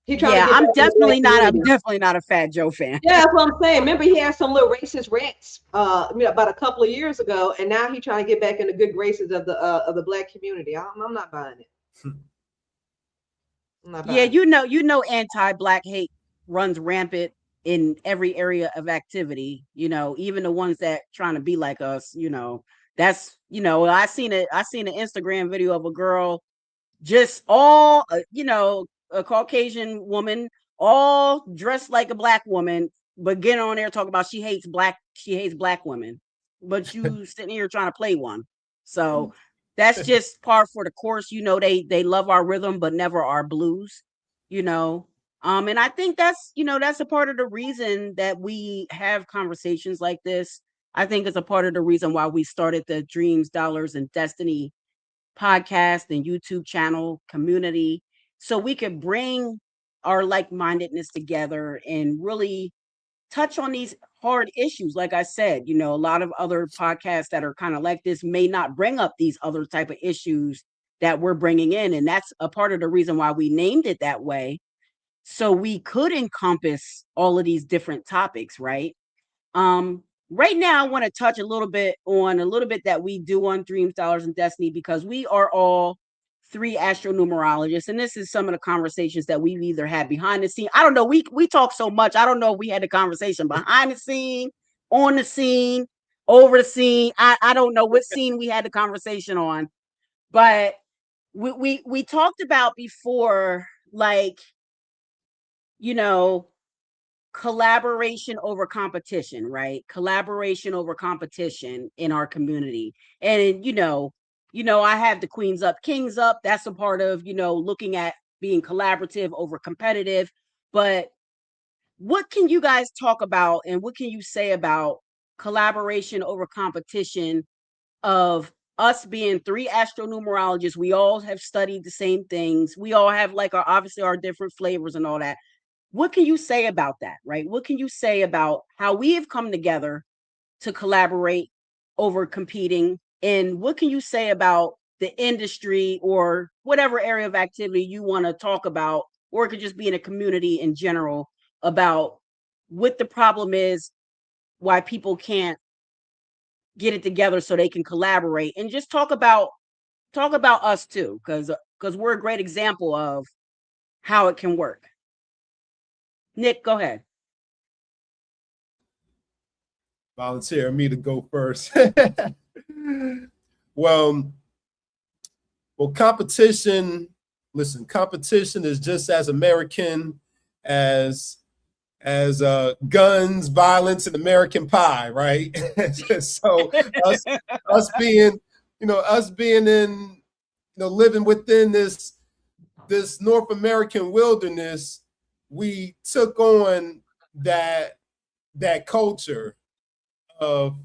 I'm definitely not a Fat Joe fan. Yeah, that's what I'm saying. Remember, he had some little racist rants about a couple of years ago, and now he's trying to get back in the good graces of the Black community. I'm not buying it. Yeah, you know, anti-Black hate runs rampant in every area of activity. You know, even the ones that trying to be like us. You know, that's, you know, I seen an Instagram video of a girl, just all you know, a Caucasian woman, all dressed like a Black woman, but getting on there talking about she hates Black women, but you sitting here trying to play one. So that's just par for the course. You know, they love our rhythm, but never our blues, you know. And I think that's, you know, that's a part of the reason that we have conversations like this. I think it's a part of the reason why we started the Dreams, Dollars, and Destiny podcast and YouTube channel community, so we could bring our like-mindedness together and really touch on these hard issues. Like I said, you know, a lot of other podcasts that are kind of like this may not bring up these other type of issues that we're bringing in, and that's a part of the reason why we named it that way, so we could encompass all of these different topics, right? Right now, I want to touch a little bit that we do on Dreams, Dollars, and Destiny, because we are all 3 astronumerologists, and this is some of the conversations that we've either had behind the scene. I don't know. We talk so much. I don't know if we had the conversation behind the scene, on the scene, over the scene. I don't know what scene we had the conversation on, but we talked about before, like, you know, collaboration over competition, right? Collaboration over competition in our community. And you know, I have the Queens Up, Kings Up. That's a part of, you know, looking at being collaborative over competitive. But what can you guys talk about, and what can you say about collaboration over competition of us being 3 astronumerologists? We all have studied the same things. We all have, like, obviously our different flavors and all that. What can you say about that, right? What can you say about how we have come together to collaborate over competing? And what can you say about the industry or whatever area of activity you want to talk about, or it could just be in a community in general, about what the problem is, why people can't get it together so they can collaborate, and just talk about us too, because we're a great example of how it can work. Nick, go ahead. Volunteer me to go first. Well, competition. Listen, competition is just as American as guns, violence, and American Pie, right? So us being in, living within this North American wilderness, we took on that culture of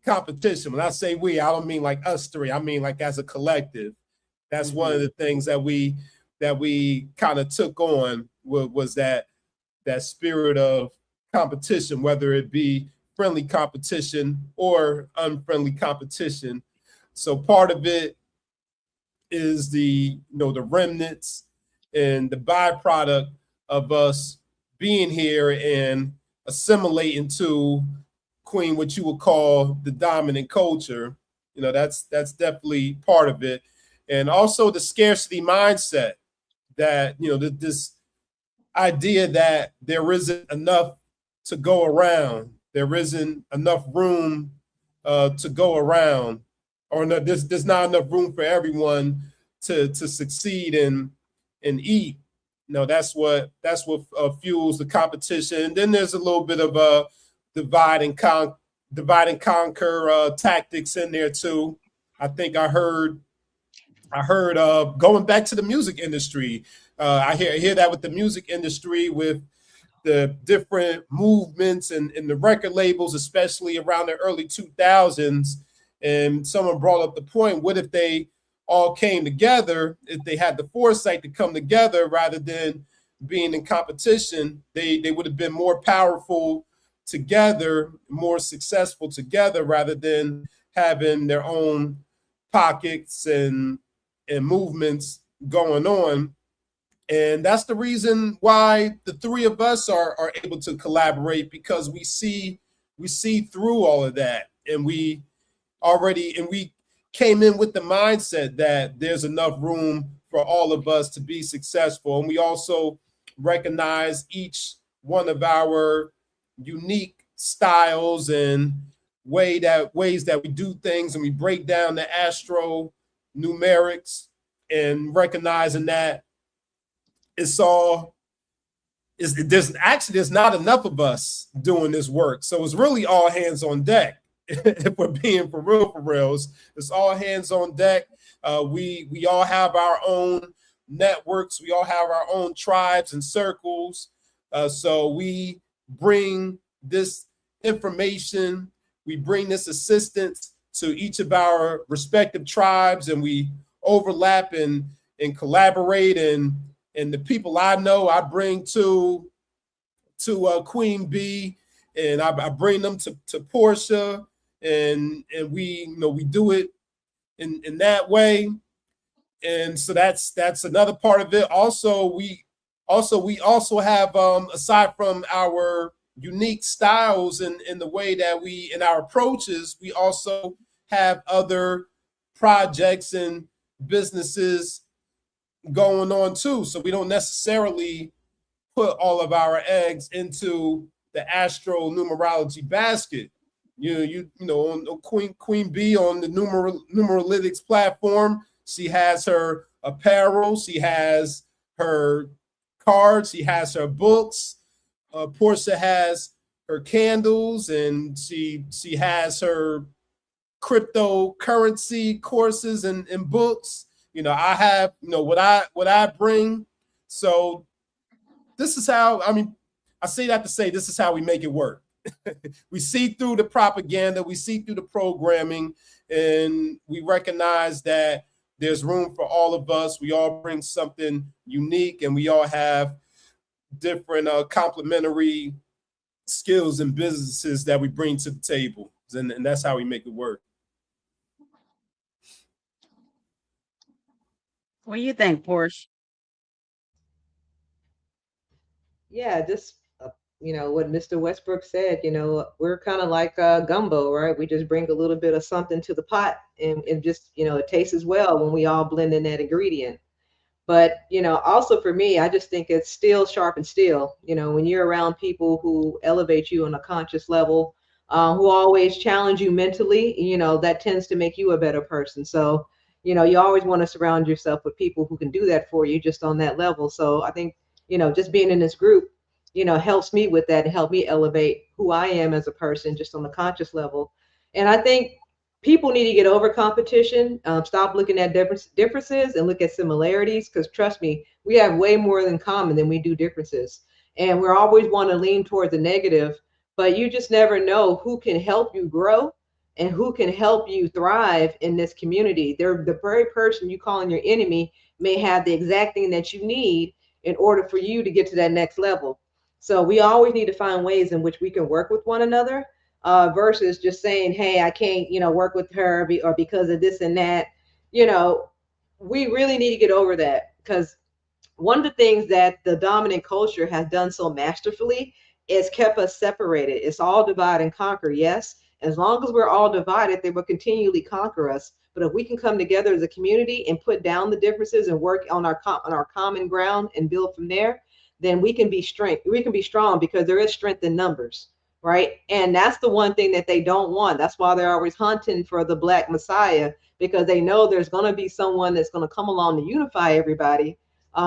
competition. When I say we, I don't mean like us 3. I mean like as a collective. That's one of the things that we kind of took on, was that spirit of competition, whether it be friendly competition or unfriendly competition. So part of it is the remnants and the byproduct of us being here and assimilating to Queen, what you would call the dominant culture. That's definitely part of it. And also the scarcity mindset, that, this idea that there isn't enough to go around, there isn't enough room to go around, or no, there's not enough room for everyone to succeed and eat. That's what fuels the competition. And then there's a little bit of a divide and conquer tactics in there too. I think I heard going back to the music industry. I hear that with the music industry, with the different movements and the record labels, especially around the early 2000s. And someone brought up the point, what if they all came together, if they had the foresight to come together rather than being in competition, they would have been more powerful together, more successful together, rather than having their own pockets and movements going on. And that's the reason why the three of us are able to collaborate, because we see through all of that, and we came in with the mindset that there's enough room for all of us to be successful. And we also recognize each one of our unique styles and ways that we do things, and we break down the astro numerics, and recognizing that there's not enough of us doing this work. So it's really all hands on deck. If we're being for reals, it's all hands on deck. We all have our own networks. We all have our own tribes and circles. So we bring this information, we bring this assistance to each of our respective tribes, and we overlap and collaborate. And the people I know, I bring to Queen B, and I bring them to Portia, and we do it in that way. And so that's another part of it. We also have, aside from our unique styles and in the way that we in our approaches, we also have other projects and businesses going on too. So we don't necessarily put all of our eggs into the astro numerology basket. You know, on Queen B on the numeralytics platform, she has her apparel, she has her cards, she has her books. Portia has her candles, and she has her cryptocurrency courses and books. You know, I have, what I bring. So this is how, I say that to say this is how we make it work. We see through the propaganda, we see through the programming, and we recognize that there's room for all of us. We all bring something unique, and we all have different complementary skills and businesses that we bring to the table. And that's how we make it work. What do you think, Porsche? Yeah, just what Mr. Westbrook said, we're kind of like gumbo, right? We just bring a little bit of something to the pot, and just, it tastes as well when we all blend in that ingredient. But, also for me, I just think it's steel sharpens steel. When you're around people who elevate you on a conscious level, who always challenge you mentally, that tends to make you a better person. So, you always want to surround yourself with people who can do that for you just on that level. So I think, just being in this group, helps me with that and help me elevate who I am as a person just on the conscious level. And I think people need to get over competition, stop looking at differences and look at similarities, because trust me, we have way more in common than we do differences. And we're always want to lean toward the negative, but you just never know who can help you grow and who can help you thrive in this community. They're the very person you calling your enemy may have the exact thing that you need in order for you to get to that next level. So we always need to find ways in which we can work with one another, versus just saying, hey, I can't, work with her or because of this and that. We really need to get over that, because one of the things that the dominant culture has done so masterfully is kept us separated. It's all divide and conquer. Yes. As long as we're all divided, they will continually conquer us. But if we can come together as a community and put down the differences and work on our common ground and build from there, then we can be strong, because there is strength in numbers, right? And that's the one thing that they don't want. That's why they're always hunting for the Black Messiah, because they know there's going to be someone that's going to come along to unify everybody,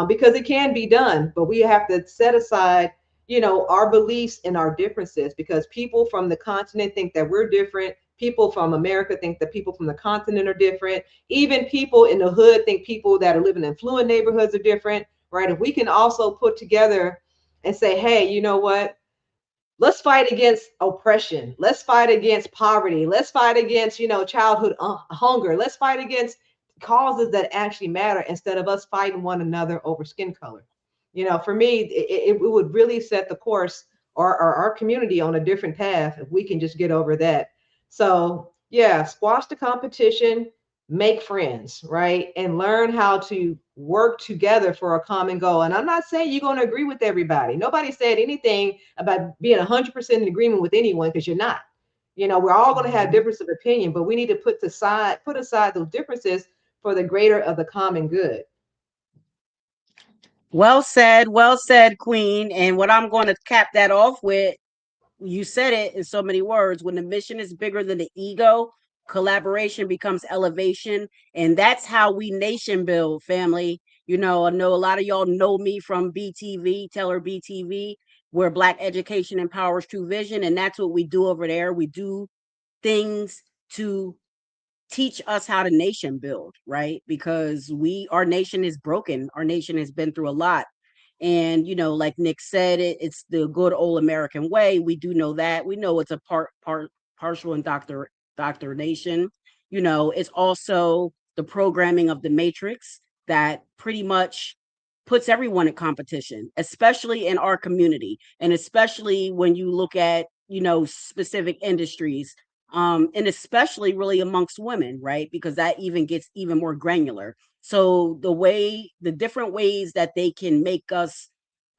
because it can be done. But we have to set aside, our beliefs and our differences, because people from the continent think that we're different. People from America think that people from the continent are different. Even people in the hood think people that are living in fluid neighborhoods are different, right? If we can also put together, and say, hey, you know what? Let's fight against oppression. Let's fight against poverty. Let's fight against, childhood hunger. Let's fight against causes that actually matter instead of us fighting one another over skin color. For me, it would really set the course or our community on a different path if we can just get over that. So yeah, squash the competition, make friends, right? And learn how to work together for a common goal. And I'm not saying you're going to agree with everybody. Nobody said anything about being 100% in agreement with anyone, because you're not. We're all going to have difference of opinion, but we need to put aside those differences for the greater of the common good. Well said, Queen. And what I'm going to cap that off with, you said it in so many words, when the mission is bigger than the ego, collaboration becomes elevation. And that's how we nation build, family. I know a lot of y'all know me from BTV, Teller BTV, where Black education empowers true vision. And that's what we do over there. We do things to teach us how to nation build, right? Because our nation is broken. Our nation has been through a lot. And, like Nick said, it's the good old American way. We do know that. We know it's a partial indoctrination. It's also the programming of the matrix that pretty much puts everyone in competition, especially in our community. And especially when you look at, specific industries, and especially really amongst women, right? Because that even gets even more granular. So the different ways that they can make us,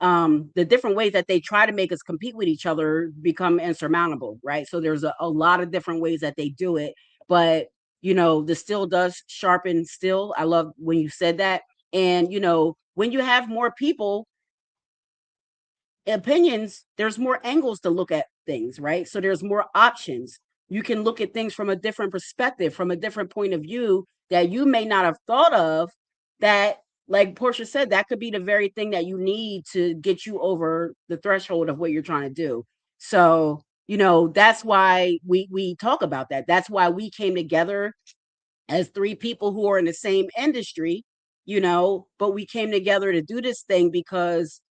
the different ways that they try to make us compete with each other become insurmountable, right? So there's a lot of different ways that they do it, but the steel does sharpen steel. I love when you said that. And when you have more people opinions, there's more angles to look at things, right? So there's more options. You can look at things from a different perspective, from a different point of view that you may not have thought of, that, like Portia said, that could be the very thing that you need to get you over the threshold of what you're trying to do. So, that's why we talk about that. That's why we came together as three people who are in the same industry, but we came together to do this thing because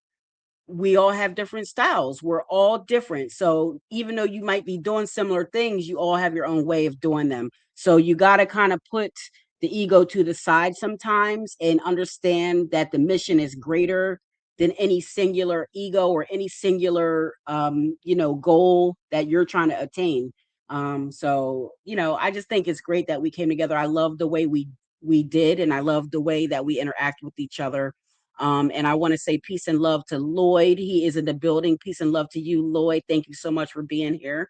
we all have different styles. We're all different. So even though you might be doing similar things, you all have your own way of doing them. So you got to kind of put the ego to the side sometimes and understand that the mission is greater than any singular ego or any singular, goal that you're trying to attain. So, I just think it's great that we came together. I love the way we did, and I love the way that we interact with each other. And I want to say peace and love to Lloyd. He is in the building. Peace and love to you, Lloyd. Thank you so much for being here.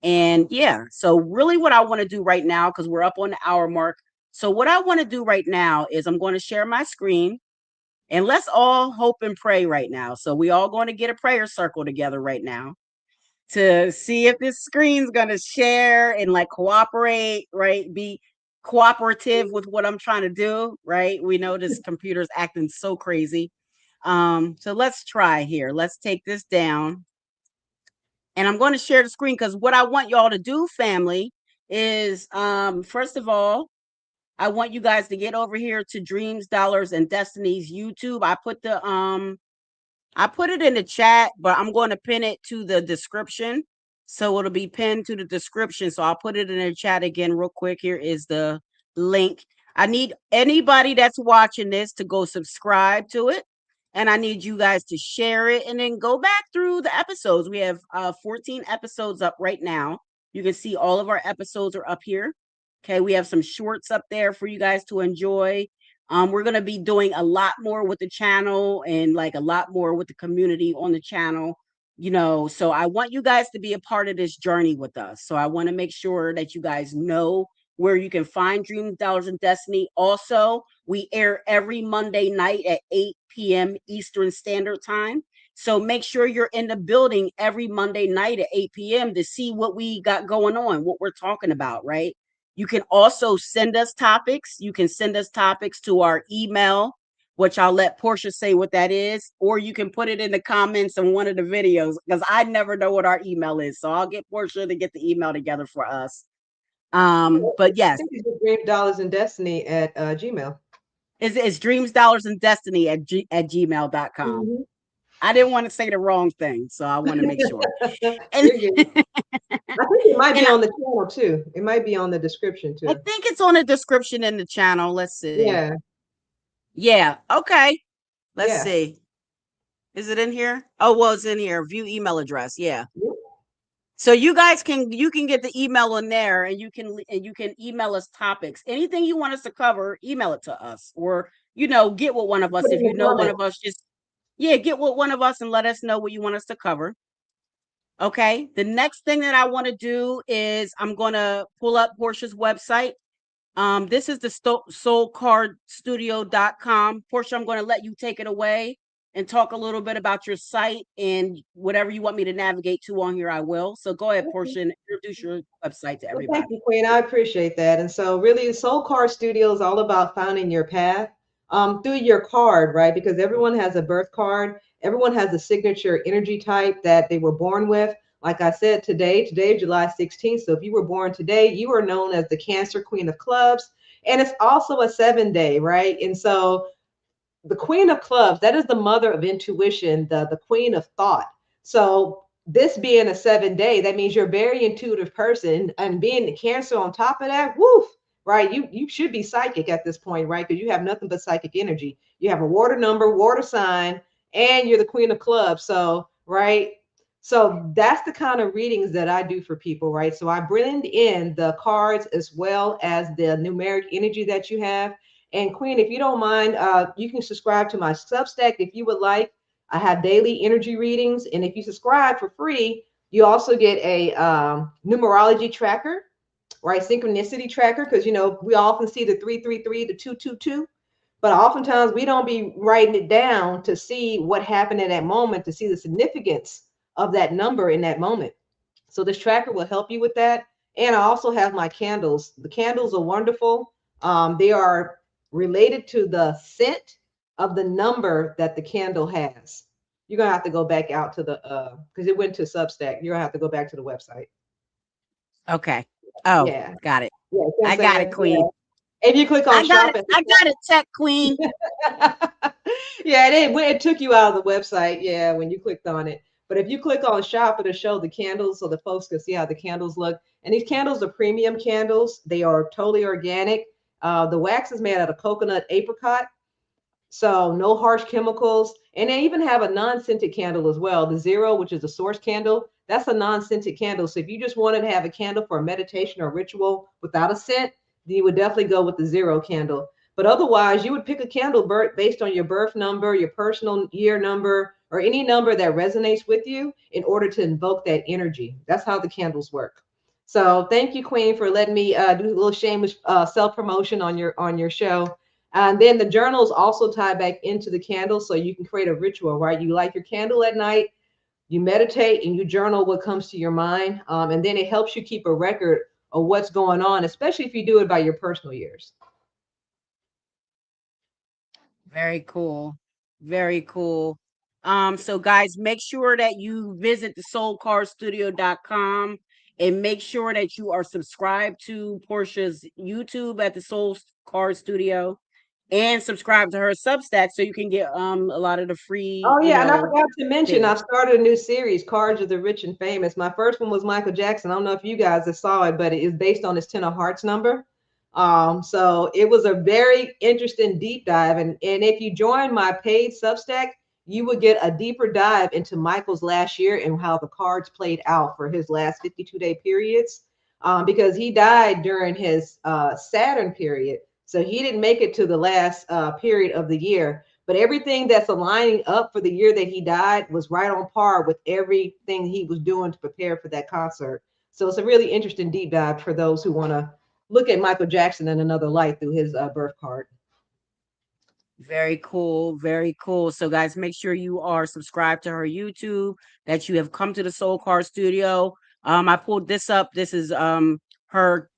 And yeah, so really what I want to do right now, because we're up on the hour mark. So what I want to do right now is I'm going to share my screen, and let's all hope and pray right now. So we all going to get a prayer circle together right now to see if this screen's going to share and like cooperate, right? Be cooperative with what I'm trying to do, right? We know this computer's acting so crazy. So let's try here. Let's take this down. And I'm going to share the screen because what I want y'all to do, family, is first of all, I want you guys to get over here to Dreams, Dollars, and Destinies YouTube. I put it in the chat, but I'm going to pin it to the description. So it'll be pinned to the description. So I'll put it in the chat again real quick. Here is the link. I need anybody that's watching this to go subscribe to it. And I need you guys to share it and then go back through the episodes. We have 14 episodes up right now. You can see all of our episodes are up here. Okay, we have some shorts up there for you guys to enjoy. We're going to be doing a lot more with the channel and like a lot more with the community on the channel, so I want you guys to be a part of this journey with us. So I want to make sure that you guys know where you can find Dreams, Dollars, and Destiny. Also, we air every Monday night at 8 p.m. Eastern Standard Time. So make sure you're in the building every Monday night at 8 p.m. to see what we got going on, what we're talking about, right? You can also send us topics. You can send us topics to our email, which I'll let Portia say what that is, or you can put it in the comments on one of the videos because I never know what our email is. So I'll get Portia to get the email together for us. But yes, I think it's Dreams, Dollars, and Destiny at Gmail. It's Dreams, Dollars, and Destiny at gmail.com. Mm-hmm. I didn't want to say the wrong thing, so I want to make sure. And, You're good. I think it might be and on the channel too. It might be on the description I too. think it's on the description in the channel. Let's see. Yeah. Yeah. Okay. Let's Yeah. see. Is it in here? Oh, well, it's in here. View email address. Yeah. Yep. So you guys can get the email in there, and you can email us topics. Anything you want us to cover, email it to us, or get with one of us. Put it If in you the know one comments. of us, just get with one of us and let us know what you want us to cover. Okay. The next thing that I want to do is I'm going to pull up Portia's website. This is the soulcardstudio.com. Portia, I'm going to let you take it away and talk a little bit about your site, and whatever you want me to navigate to on here, I will. So go ahead, Portia, and introduce your website to Well, everybody. thank you, Queen. I appreciate that. And so really Soul Card Studio is all about finding your path through your card, right? Because everyone has a birth card. Everyone has a signature energy type that they were born with. Like I said, today is July 16th. So if you were born today, you are known as the Cancer Queen of Clubs. And it's also a 7-day, right? And so the Queen of Clubs, that is the mother of intuition, the queen of thought. So this being a 7-day, that means you're a very intuitive person, and being the Cancer on top of that, woof, right? You should be psychic at this point, right? Because you have nothing but psychic energy. You have a water number, water sign, and you're the Queen of Clubs. So, right. So that's the kind of readings that I do for people, right? So I blend in the cards as well as the numeric energy that you have. And Queen, if you don't mind, you can subscribe to my Substack if you would like. I have daily energy readings. And if you subscribe for free, you also get a numerology tracker, right? Synchronicity tracker, because, we often see the 333, the 222. But oftentimes we don't be writing it down to see what happened in that moment, to see the significance of that number in that moment. So this tracker will help you with that. And I also have my candles. The candles are wonderful. They are related to the scent of the number that the candle has. You're gonna have to go back out to the because it went to Substack. You're gonna have to go back to the website. Okay. Oh, Yeah. got it. Yeah, I got it, Queen. Yeah. If you click on I got shop it. I got it, Tech Queen. Yeah, it took you out of the website. Yeah, when you clicked on it. But if you click on shop, it'll show the candles so the folks can see how the candles look. And these candles are premium candles. They are totally organic. The wax is made out of coconut apricot. So no harsh chemicals. And they even have a non-scented candle as well. The Zero, which is a source candle, that's a non-scented candle. So if you just wanted to have a candle for a meditation or ritual without a scent, then you would definitely go with the Zero candle. But otherwise, you would pick a candle based on your birth number, your personal year number, or any number that resonates with you in order to invoke that energy. That's how the candles work. So thank you, Queen, for letting me do a little shameless self-promotion on your show. And then the journals also tie back into the candles, so you can create a ritual, right? You light your candle at night, you meditate, and you journal what comes to your mind. And then it helps you keep a record of what's going on, especially if you do it by your personal years. Very cool. Very cool. So guys, make sure that you visit the soulcardstudio.com and make sure that you are subscribed to Portia's YouTube at the Soul Card Studio, and subscribe to her Substack so you can get a lot of the free. Oh yeah, and I forgot to mention, things. I've started a new series, Cards of the Rich and Famous. My first one was Michael Jackson. I don't know if you guys have saw it, but it is based on his 10 of Hearts number. So it was a very interesting deep dive. And if you join my paid Substack, you would get a deeper dive into Michael's last year and how the cards played out for his last 52-day periods. Because he died during his Saturn period. So he didn't make it to the last period of the year. But everything that's aligning up for the year that he died was right on par with everything he was doing to prepare for that concert. So it's a really interesting deep dive for those who want to look at Michael Jackson in another light through his birth card. Very cool. Very cool. So guys, make sure you are subscribed to her YouTube, that you have come to the Soul Card Studio. I pulled this up. This is her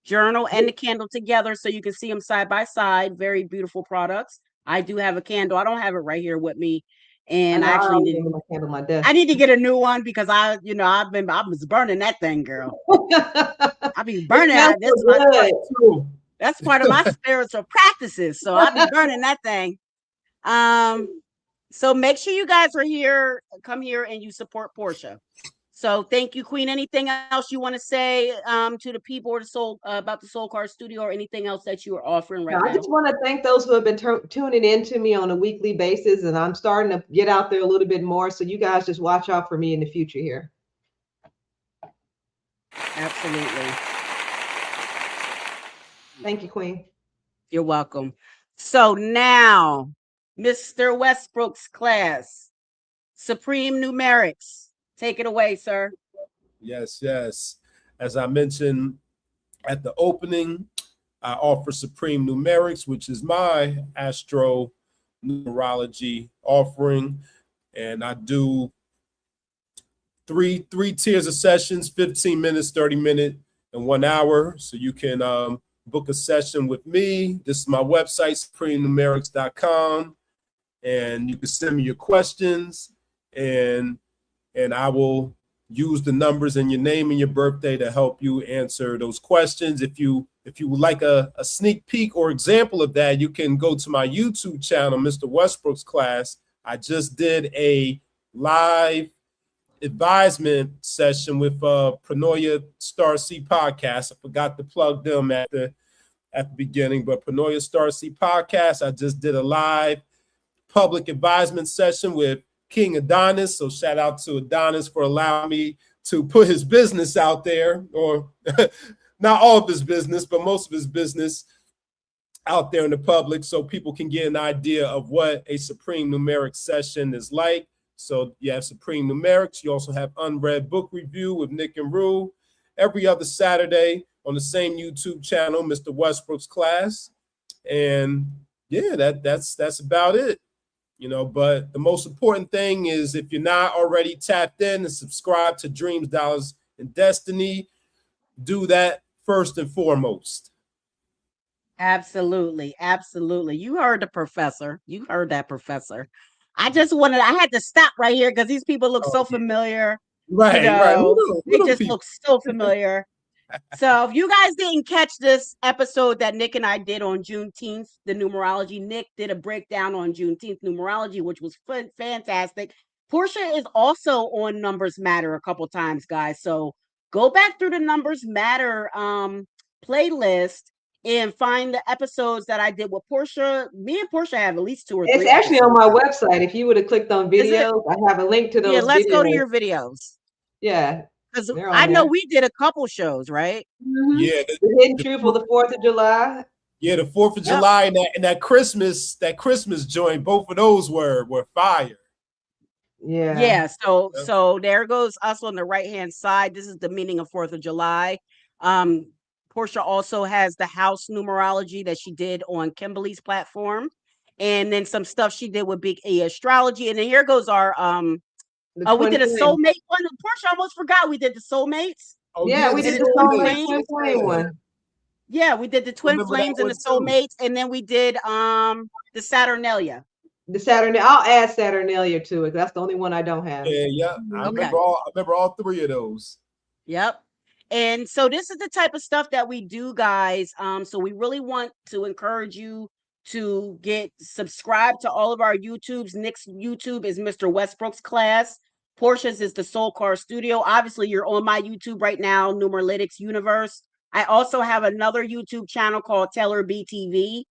journal and the candle together, so you can see them side by side. Very beautiful products. I do have a candle. I don't have it right here with me, and I actually need to get a new one because I was burning that thing, girl. I be burning that. That's part of my spiritual practices. So I be burning that thing. So make sure you guys are here, come here and you support Portia. So thank you, Queen. Anything else you want to say to the people or the soul about the Soul Car Studio, or anything else that you are offering right I now? just want to thank those who have been tuning in to me on a weekly basis, and I'm starting to get out there a little bit more. So you guys just watch out for me in the future here. Absolutely. Thank you, Queen. You're welcome. So now, Mr. Westbrook's class, Supreme Numerics. Take it away, sir. Yes, yes. As I mentioned at the opening, I offer Supreme Numerics, which is my astro numerology offering, and I do three tiers of sessions: 15 minutes, 30 minutes, and 1 hour. So you can book a session with me. This is my website, supremenumerics.com, and you can send me your questions, and I will use the numbers and your name and your birthday to help you answer those questions. If you would like a sneak peek or example of that, you can go to my YouTube channel, Mr. Westbrook's class. I just did a live advisement session with Pranoia Star C podcast. I forgot to plug them at the beginning, but Pranoia Star C podcast, I just did a live public advisement session with King Adonis. So shout out to Adonis for allowing me to put his business out there, or not all of his business, but most of his business out there in the public, so people can get an idea of what a Supreme Numeric session is like. So you have Supreme Numerics. You also have Unread Book Review with Nick and Rue every other Saturday on the same YouTube channel, Mr. Westbrook's class. And yeah, that's about it. You know, but the most important thing is, if you're not already tapped in and subscribed to Dreams, Dollars, and Destiny, do that first and foremost. Absolutely. Absolutely. You heard the professor. You heard that, professor. I had to stop right here because these people look so familiar. Right, right. They just look so familiar. So if you guys didn't catch this episode that Nick and I did on Juneteenth, the numerology, Nick did a breakdown on Juneteenth numerology, which was fantastic. Portia is also on Numbers Matter a couple times, guys. So go back through the Numbers Matter playlist and find the episodes that I did with Portia. Me and Portia have at least 2 or 3. It's actually on my website. If you would have clicked on videos, I have a link to those. Yeah, let's videos. go to your videos. Yeah. Because I know we did a couple shows, right? Mm-hmm. Yeah. The Hidden Truth for the 4th of July. Yeah, the 4th of July and that Christmas joint, both of those were fire. Yeah. Yeah. So there goes us on the right-hand side. This is the meaning of 4th of July. Portia also has the house numerology that she did on Kimberly's platform, and then some stuff she did with Big E Astrology. And then here goes our we did a soulmate one. Portia, I almost forgot we did the soulmates. Oh, yeah, we did the soulmate twin flame one. Yeah, we did the twin flames and the soulmates, and then we did the Saturnalia. The Saturnalia. I'll add Saturnalia to it. That's the only one I don't have. Yeah. I remember all 3 of those. Yep. And so this is the type of stuff that we do, guys. So we really want to encourage you to get subscribed to all of our YouTubes. Nick's YouTube is Mr. Westbrook's class. Portia's is the Soul Car Studio. Obviously, you're on my YouTube right now, Numeralytics Universe. I also have another YouTube channel called Taylor BTV,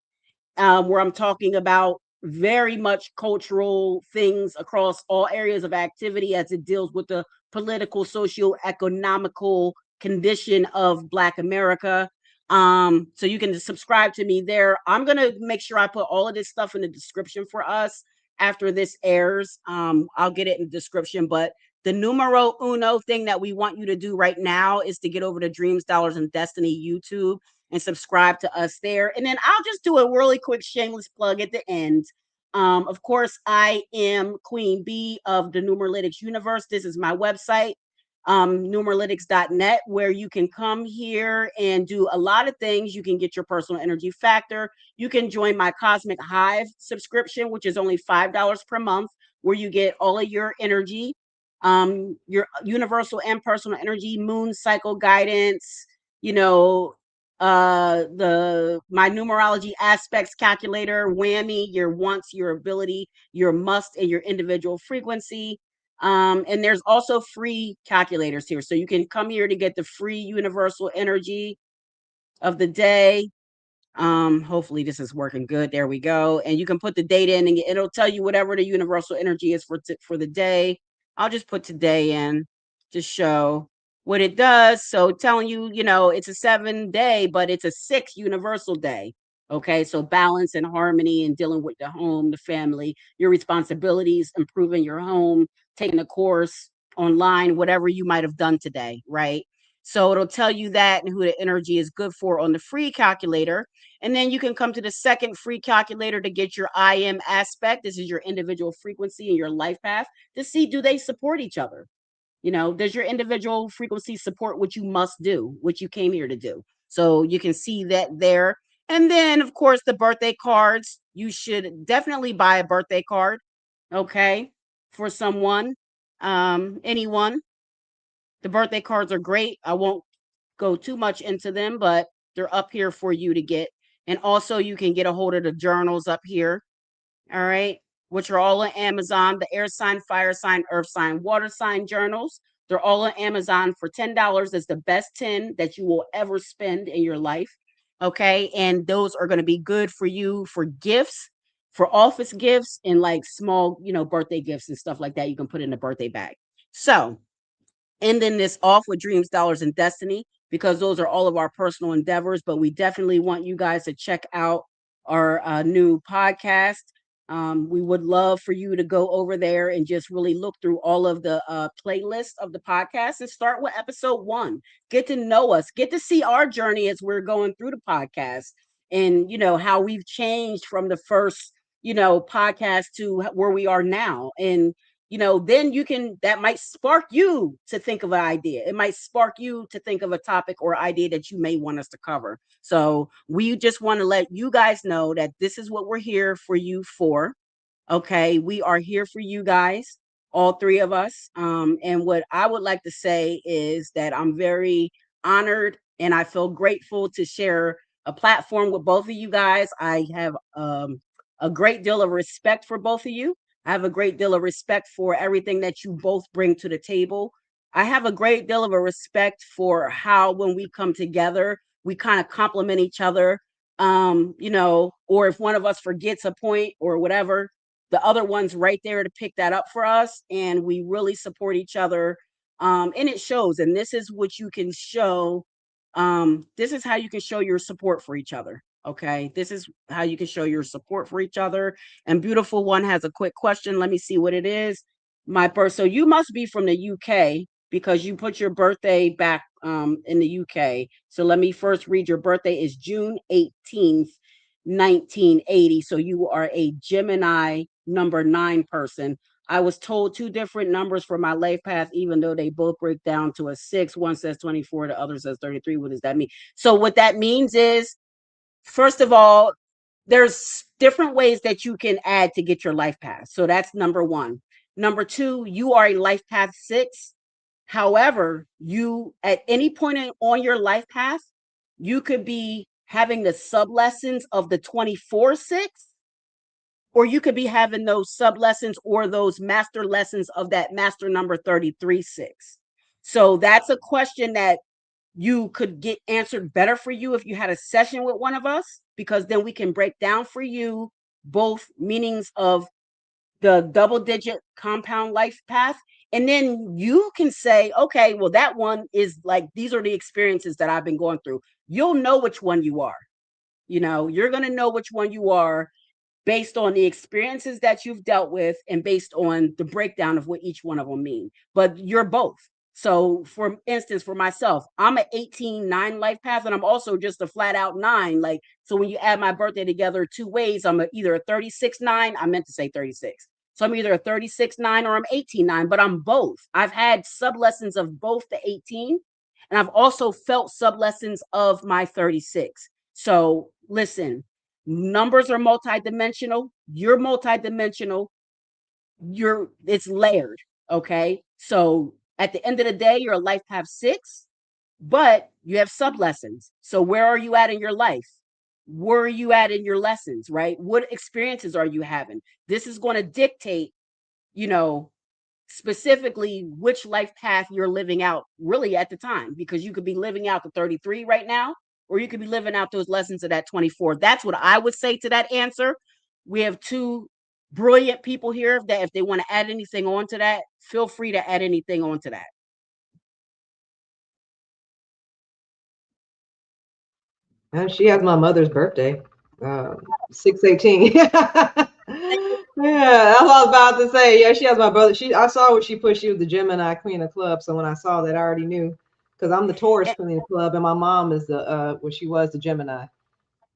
where I'm talking about very much cultural things across all areas of activity as it deals with the political, socio-economical condition of Black America. So you can subscribe to me there. I'm going to make sure I put all of this stuff in the description for us after this airs. I'll get it in the description, but the numero uno thing that we want you to do right now is to get over to Dreams, Dollars, and Destiny YouTube and subscribe to us there. And then I'll just do a really quick shameless plug at the end. Of course, I am Queen Bee of the Numeralytics Universe. This is my website, numeralytics.net, where you can come here and do a lot of things. You can get your personal energy factor. You can join my Cosmic Hive subscription, which is only $5 per month, where you get all of your energy, your universal and personal energy, moon cycle guidance, my numerology aspects calculator, whammy, your wants, your ability, your must, and your individual frequency. And there's also free calculators here, so you can come here to get the free universal energy of the day. Hopefully this is working good. There we go. And you can put the date in and it'll tell you whatever the universal energy is for the day. I'll just put today in to show what it does. So telling you, it's a 7-day, but it's a 6 universal day. Okay. So balance and harmony and dealing with the home, the family, your responsibilities, improving your home, taking a course online, whatever you might have done today. Right. So it'll tell you that and who the energy is good for on the free calculator. And then you can come to the second free calculator to get your IM aspect. This is your individual frequency and your life path to see, do they support each other? Does your individual frequency support what you must do, what you came here to do? So you can see that there. And then, of course, the birthday cards. You should definitely buy a birthday card, okay, for someone, anyone. The birthday cards are great. I won't go too much into them, but they're up here for you to get. And also you can get a hold of the journals up here. All right. Which are all on Amazon, the air sign, fire sign, earth sign, water sign journals. They're all on Amazon for $10. That's the best 10 that you will ever spend in your life. Okay. And those are going to be good for you for gifts, for office gifts, and like small, birthday gifts and stuff like that. You can put in a birthday bag. So ending this off with dreams, dollars, and destiny, because those are all of our personal endeavors. But we definitely want you guys to check out our new podcast. We would love for you to go over there and just really look through all of the playlists of the podcast and start with episode 1. Get to know us, get to see our journey as we're going through the podcast, and how we've changed from the first podcast to where we are now. And then that might spark you to think of an idea. It might spark you to think of a topic or idea that you may want us to cover. So we just want to let you guys know that this is what we're here for you for. Okay. We are here for you guys, all 3 of us. And what I would like to say is that I'm very honored and I feel grateful to share a platform with both of you guys. I have a great deal of respect for both of you. I have a great deal of respect for everything that you both bring to the table. I have a great deal of a respect for how when we come together, we kind of complement each other. Or if one of us forgets a point or whatever, the other one's right there to pick that up for us. And we really support each other. And it shows. And this is what you can show. This is how you can show your support for each other. Okay, this is how you can show your support for each other. And Beautiful One has a quick question. Let me see what it is. So you must be from the UK because you put your birthday back in the UK. So let me first read. Your birthday is June 18th, 1980. So you are a Gemini number 9 person. I was told 2 different numbers for my life path, even though they both break down to a 6. One says 24, the other says 33. What does that mean? So what that means is, first of all, there's different ways that you can add to get your life path. So that's number 1. Number 2, you are a life path 6. However, you at any point on your life path, you could be having the sub lessons of the 24/6, or you could be having those sub lessons or those master lessons of that master number 33/6. So that's a question that you could get answered better for you if you had a session with one of us, because then we can break down for you both meanings of the double digit compound life path. And then you can say, okay, well, that one is like, these are the experiences that I've been going through. You'll know which one you are. You're going to know which one you are based on the experiences that you've dealt with and based on the breakdown of what each one of them mean. But you're both. So for instance, for myself, I'm an 18/9 life path, and I'm also just a flat out 9. Like, so when you add my birthday together 2 ways, I'm either a 36/9. I meant to say 36. So I'm either a 36/9 or I'm 18/9, but I'm both. I've had sub lessons of both the 18, and I've also felt sub lessons of my 36. So listen, numbers are multidimensional. You're multidimensional. It's layered. Okay. So at the end of the day, you're a life path 6. but you have sub lessons. So where are you at in your life? Where are you at in your lessons, right? What experiences are you having? This is going to dictate, you know, specifically which life path you're living out really at the time, because you could be living out the 33 right now, or you could be living out those lessons of that 24. That's what I would say to that answer. We have two brilliant people here that if they want to add anything on to that, feel free to add anything on to that. And she has my mother's birthday, 6/18. Yeah, that's what I was about to say. Yeah, she has my brother. I saw what she put. She was the Gemini queen of club. So when I saw that, I already knew, because I'm the Taurus queen of club, and my mom is she was the Gemini. And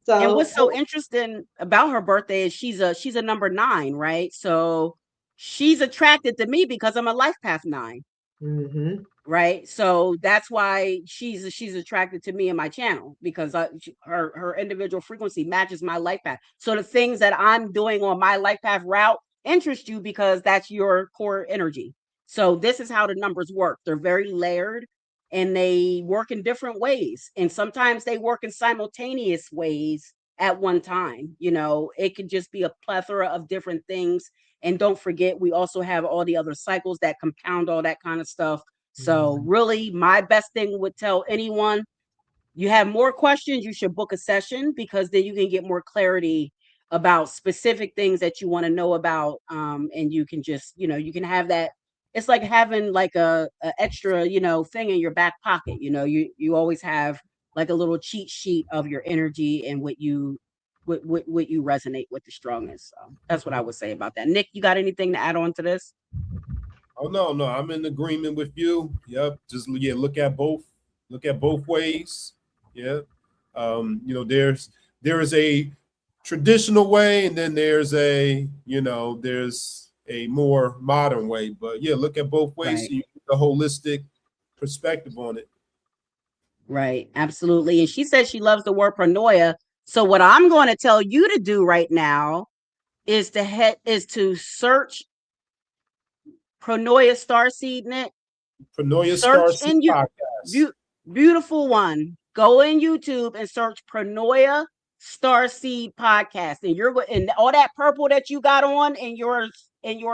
So what's so interesting about her birthday is she's a number 9, right? So she's attracted to me because I'm a life path 9. mm-hmm. Right, so that's why she's attracted to me and my channel, because her individual frequency matches my life path. So the things that I'm doing on my life path route interest you because that's your core energy. So this is how the numbers work. They're very layered, and they work in different ways, and sometimes they work in simultaneous ways at one time. You know, it could just be a plethora of different things. And don't forget, we also have all the other cycles that compound all that kind of stuff. So really, my best thing would tell anyone, you have more questions, you should book a session, because then you can get more clarity about specific things that you want to know about. And you can just, you can have that. It's like having like a extra, thing in your back pocket. You always have like a little cheat sheet of your energy and what you resonate with the strongest. So that's what I would say about that. Nick, you got anything to add on to this? Oh no, I'm in agreement with you. Yep, just look at both ways. Yeah, there is a traditional way, and then there's a more modern way. But yeah, look at both ways, Right. so you get the holistic perspective on it. Right, absolutely. And she says she loves the word paranoia. So what I'm going to tell you to do right now is to search Pronoia Starseed, Nick. Pronoia Search Starseed in you podcast. beautiful one. Go in YouTube and search Pronoia Starseed podcast, and and all that purple that you got on in your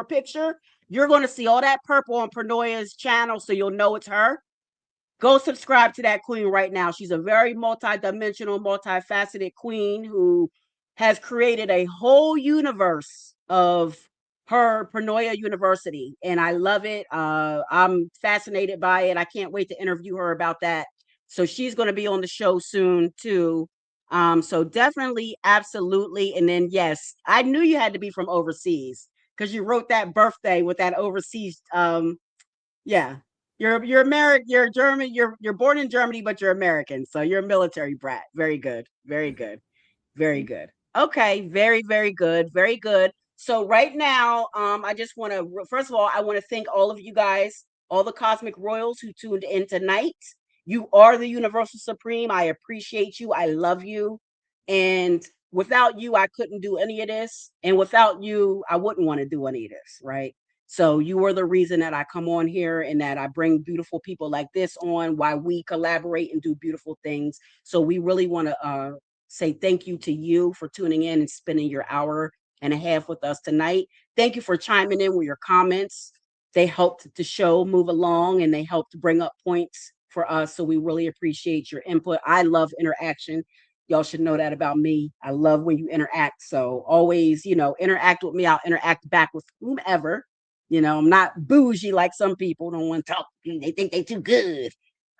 picture, you're going to see all that purple on Pronoia's channel, so you'll know it's her. Go subscribe to that queen right now. She's a very multi-dimensional, multifaceted queen who has created a whole universe of her Pronoia University, and I love it. I'm fascinated by it. I can't wait to interview her about that. So she's going to be on the show soon too. So definitely, absolutely. And then yes, I knew you had to be from overseas because you wrote that birthday with that overseas. Yeah, you're American, you're German, you're born in Germany, but you're American, so you're a military brat. Very good, very good, very good. Okay, very, very good, very good. So right now, I just want to first of all, I want to thank all of you guys, all the Cosmic Royals who tuned in tonight. You are the Universal Supreme. I appreciate you. I love you, and without you, I couldn't do any of this, and without you, I wouldn't want to do any of this, right? So you are the reason that I come on here and that I bring beautiful people like this on, why we collaborate and do beautiful things. So we really want to say thank you to you for tuning in and spending your hour and a half with us tonight. Thank you for chiming in with your comments. They helped the show move along, and they helped bring up points for us. So we really appreciate your input. I love interaction. Y'all should know that about me. I love when you interact. So always, interact with me. I'll interact back with whomever. I'm not bougie like some people don't want to talk. They think they're too good.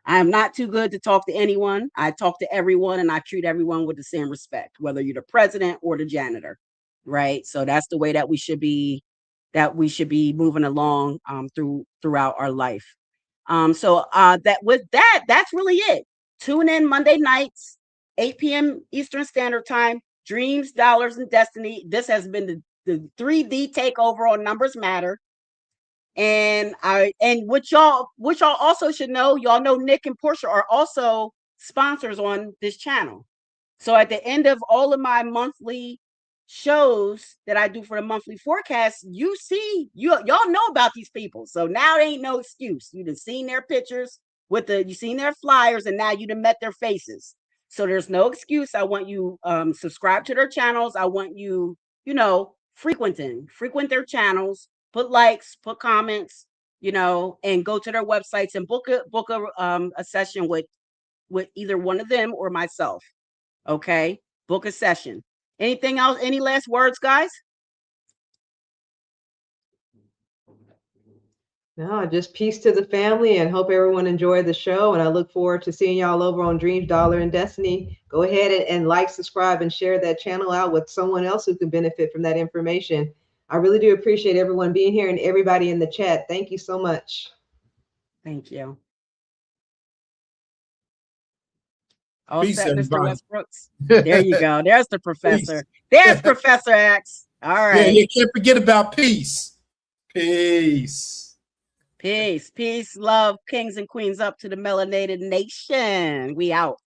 I am not too good to talk to anyone. I talk to everyone, and I treat everyone with the same respect, whether you're the president or the janitor, right? So that's the way that we should be moving along throughout our life. That's really it. Tune in Monday nights, 8 p.m. Eastern Standard Time. Dreams, Dollars, and Destiny. This has been the 3D takeover on Numbers Matter. And what y'all also should know, y'all know Nick and Portia are also sponsors on this channel. So at the end of all of my monthly shows that I do for the monthly forecast, y'all know about these people. So now there ain't no excuse. You done seen their pictures with you seen their flyers, and now you done met their faces. So there's no excuse. I want you subscribe to their channels. I want you, frequent their channels, put likes, put comments, and go to their websites and book a session with either one of them or myself. Okay, book a session. Anything else? Any last words, guys? No, just peace to the family, and hope everyone enjoyed the show. And I look forward to seeing y'all over on Dreams, Dollar, and Destiny. Go ahead and like, subscribe, and share that channel out with someone else who can benefit from that information. I really do appreciate everyone being here and everybody in the chat. Thank you so much. Thank you. All Peace, set, Mr. everybody. Westbrooks. There you go. There's the professor. There's Professor X. All right. Yeah, you can't forget about peace. Peace. Peace, peace, love, kings and queens up to the melanated nation. We out.